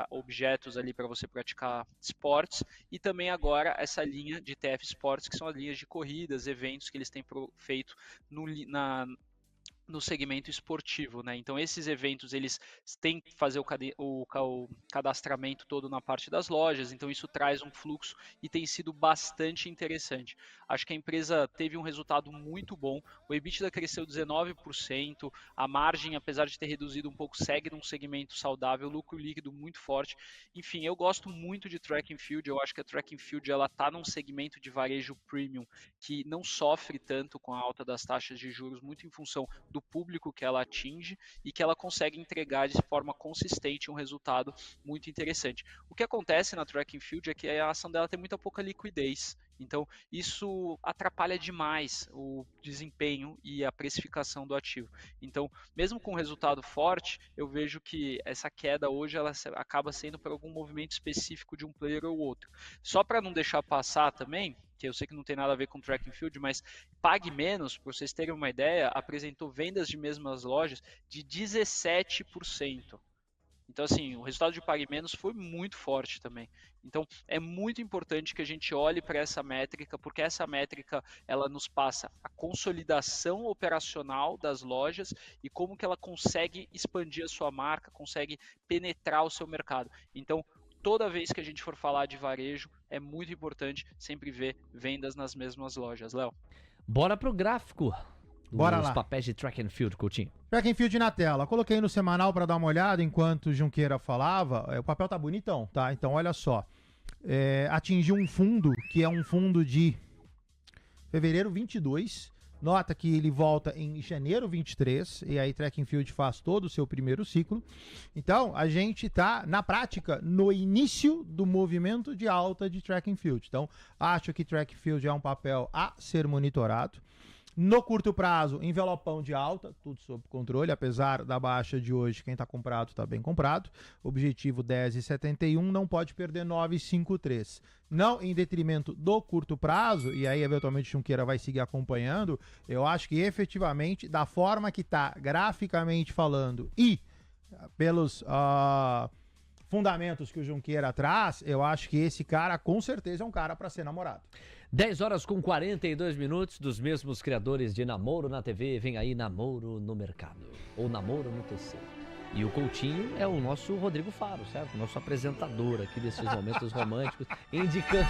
objetos ali para você praticar esportes, e também agora essa linha de TF Sports, que são as linhas de corridas, eventos que eles têm feito no segmento esportivo, né? Então esses eventos eles têm que fazer o cadastramento todo na parte das lojas, então isso traz um fluxo e tem sido bastante interessante. Acho que a empresa teve um resultado muito bom, o EBITDA cresceu 19%, a margem, apesar de ter reduzido um pouco, segue num segmento saudável, lucro líquido muito forte. Enfim, eu gosto muito de Track and Field, eu acho que a Track and Field ela está num segmento de varejo premium que não sofre tanto com a alta das taxas de juros, muito em função do público que ela atinge e que ela consegue entregar de forma consistente um resultado muito interessante. O que acontece na Track and Field é que a ação dela tem muita pouca liquidez, Então, isso atrapalha demais o desempenho e a precificação do ativo. Então, mesmo com resultado forte, eu vejo que essa queda hoje ela acaba sendo por algum movimento específico de um player ou outro. Só para não deixar passar também, que eu sei que não tem nada a ver com track and field, mas Pague Menos, para vocês terem uma ideia, apresentou vendas de mesmas lojas de 17%. Então, assim, o resultado de Pague Menos foi muito forte também. Então, é muito importante que a gente olhe para essa métrica, porque essa métrica, ela nos passa a consolidação operacional das lojas e como que ela consegue expandir a sua marca, consegue penetrar o seu mercado. Então, toda vez que a gente for falar de varejo, é muito importante sempre ver vendas nas mesmas lojas. Léo? Bora pro gráfico. Bora Os lá. papéis de track and field, Coutinho. Track and field na tela. Coloquei no semanal para dar uma olhada enquanto o Junqueira falava. O papel tá bonitão, tá? Então, olha só. Atingiu um fundo, que é um fundo de fevereiro 22. Nota que ele volta em janeiro 23. E aí, track and field faz todo o seu primeiro ciclo. Então, a gente tá, na prática, no início do movimento de alta de track and field. Então, acho que track and field é um papel a ser monitorado. No curto prazo, envelopão de alta, tudo sob controle, apesar da baixa de hoje, quem está comprado está bem comprado. Objetivo 10,71, não pode perder 9,53. Não em detrimento do curto prazo, e aí eventualmente Junqueira vai seguir acompanhando, eu acho que efetivamente, da forma que está graficamente falando e pelos fundamentos que o Junqueira traz, eu acho que esse cara com certeza é um cara para ser namorado. 10 horas com 42 minutos dos mesmos criadores de Namoro na TV. Vem aí Namoro no Mercado, ou Namoro no TC. E o Coutinho é o nosso Rodrigo Faro, certo? Nosso apresentador aqui desses momentos românticos, indicando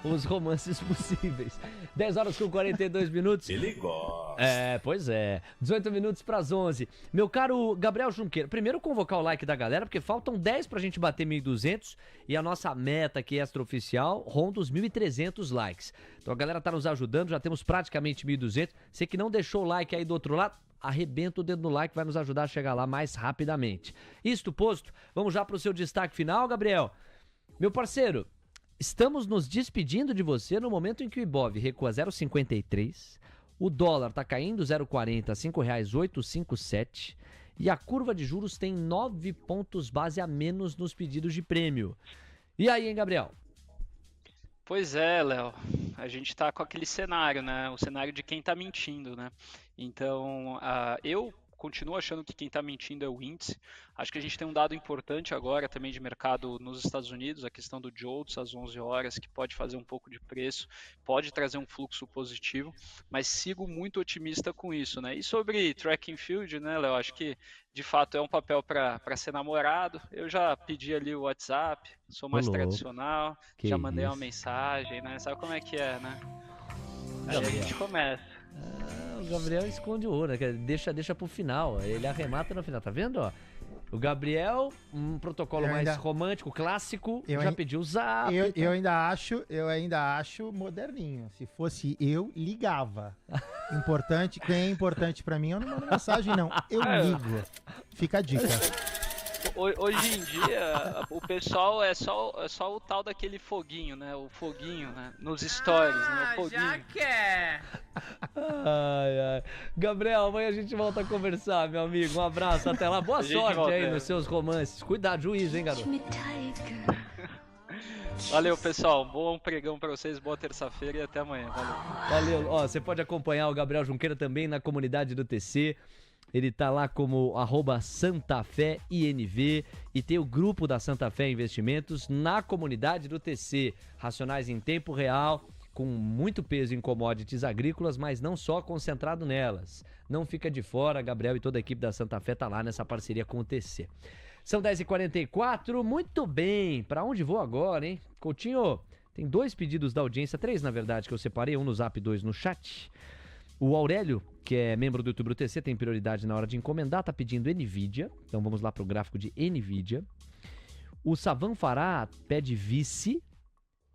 os romances possíveis. 10 horas com 42 minutos. Ele gosta. Pois é. 18 minutos para as 11. Meu caro Gabriel Junqueira, primeiro convocar o like da galera, porque faltam 10 pra gente bater 1.200 e a nossa meta aqui extraoficial ronda os 1.300 likes. Então a galera tá nos ajudando, já temos praticamente 1.200. Você que não deixou o like aí do outro lado, arrebenta o dedo no like, vai nos ajudar a chegar lá mais rapidamente. Isto posto, vamos já para o seu destaque final, Gabriel. Meu parceiro, estamos nos despedindo de você no momento em que o Ibov recua 0,53, o dólar está caindo 0,40 a R$ 5,857 e a curva de juros tem 9 pontos base a menos nos pedidos de prêmio. E aí, hein, Gabriel? Pois é, Léo, a gente tá com aquele cenário, né? O cenário de quem tá mentindo, né? Então, eu continuo achando que quem tá mentindo é o índice. Acho que a gente tem um dado importante agora também de mercado nos Estados Unidos, a questão do JOLTS às 11 horas, que pode fazer um pouco de preço, pode trazer um fluxo positivo, mas sigo muito otimista com isso, né? E sobre track and field, né, Léo, acho que de fato é um papel para ser namorado. Eu já pedi ali o WhatsApp, sou mais tradicional, Que já mandei isso. uma mensagem, né? Sabe como é que é, né? Aí a Gabriel. gente começa. O Gabriel esconde o ouro, né? deixa pro final, ele arremata no final, tá vendo, ó? O Gabriel, um protocolo Eu mais ainda- romântico, clássico, Eu já ai- pediu o zap. Eu ainda acho moderninho. Se fosse eu, ligava. Importante, quem é importante pra mim, eu não mando mensagem, não. Eu ligo. Fica a dica. Hoje em dia, o pessoal é só o tal daquele foguinho, né? O foguinho, né? Nos stories, né? O foguinho. Ai, ai. Gabriel, amanhã a gente volta a conversar, meu amigo. Um abraço, até lá. Boa A gente sorte volta, aí é. nos seus romances. Cuidado, juiz, hein, garoto? Valeu, pessoal. Bom pregão pra vocês, boa terça-feira e até amanhã. Valeu. Valeu. Ó, você pode acompanhar o Gabriel Junqueira também na comunidade do TC. Ele tá lá como @SantaFéINV e tem o grupo da Santa Fé Investimentos na comunidade do TC. Racionais em tempo real, com muito peso em commodities agrícolas, mas não só concentrado nelas. Não fica de fora, Gabriel e toda a equipe da Santa Fé tá lá nessa parceria com o TC. São 10h44, muito bem. Pra onde vou agora, hein? Coutinho, tem 2 pedidos da audiência, 3 na verdade, que eu separei, um no Zap, 2 no chat. O Aurélio, que é membro do YouTube do TC, tem prioridade na hora de encomendar, tá pedindo NVIDIA. Então vamos lá pro gráfico de NVIDIA. O Savan Fará pede Vici,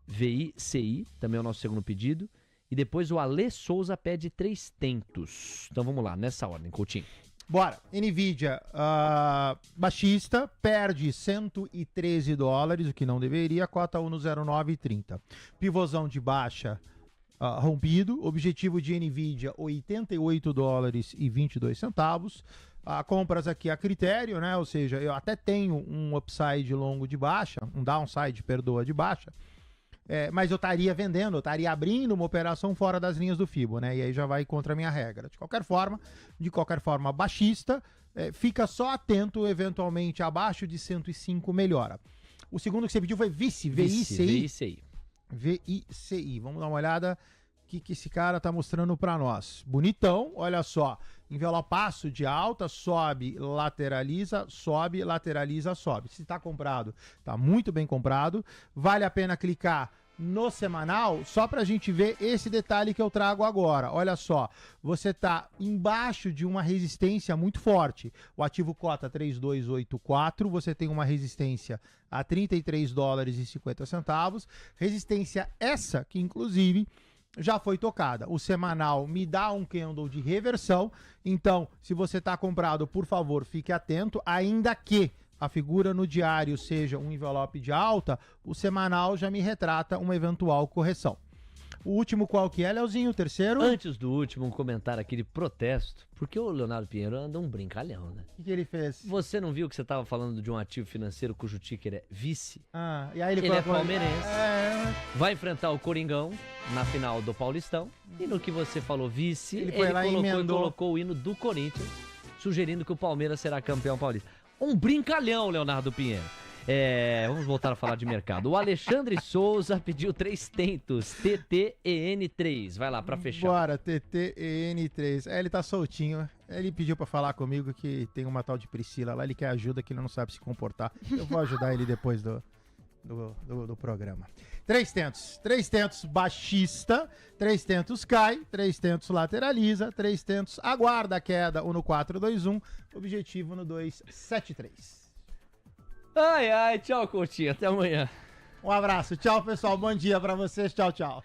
VICI, também é o nosso segundo pedido. E depois o Ale Souza pede 3 tentos. Então vamos lá, nessa ordem, Coutinho. Bora. NVIDIA, baixista, perde $113, o que não deveria, cota 1 no 0,930. Pivôzão de baixa rompido, objetivo de NVIDIA $88,22. Compras aqui a critério, né? Ou seja, eu até tenho um upside longo de baixa, um downside, perdoa, de baixa. Mas eu estaria vendendo, eu estaria abrindo uma operação fora das linhas do FIBO, né? E aí já vai contra a minha regra. De qualquer forma, baixista, fica só atento, eventualmente abaixo de 105 melhora. O segundo que você pediu foi VICI. Vamos dar uma olhada o que esse cara tá mostrando para nós. Bonitão, olha só. Envelopaço de alta, sobe, lateraliza, sobe, lateraliza, sobe. Se tá comprado, tá muito bem comprado. Vale a pena clicar no semanal, só pra gente ver esse detalhe que eu trago agora. Olha só, você tá embaixo de uma resistência muito forte. O ativo cota 3284, você tem uma resistência a $33,50. Resistência essa que, inclusive, já foi tocada. O semanal me dá um candle de reversão, então se você está comprado, por favor, fique atento, ainda que a figura no diário seja um envelope de alta, o semanal já me retrata uma eventual correção. O último qual que é, Leozinho? O terceiro? Antes do último, um comentário aqui de protesto, porque o Leonardo Pinheiro anda um brincalhão, né? O que ele fez? Você não viu que você estava falando de um ativo financeiro cujo ticker é vice? E aí ele é palmeirense. Vai enfrentar o Coringão na final do Paulistão. E no que você falou vice, ele colocou o hino do Corinthians, sugerindo que o Palmeiras será campeão paulista. Um brincalhão, Leonardo Pinheiro. Vamos voltar a falar de mercado. O Alexandre Souza pediu 3 tentos, TTEN3. Vai lá pra fechar. Bora, TTEN3. Ele tá soltinho. Ele pediu pra falar comigo que tem uma tal de Priscila lá. Ele quer ajuda, que ele não sabe se comportar. Eu vou ajudar ele depois do programa. 3 tentos baixista, 3 tentos cai, 3 tentos lateraliza, 3 tentos aguarda a queda, 1 no 421, objetivo no 273. Ai, tchau, Coutinho, até amanhã. Um abraço, tchau, pessoal, bom dia pra vocês, tchau, tchau.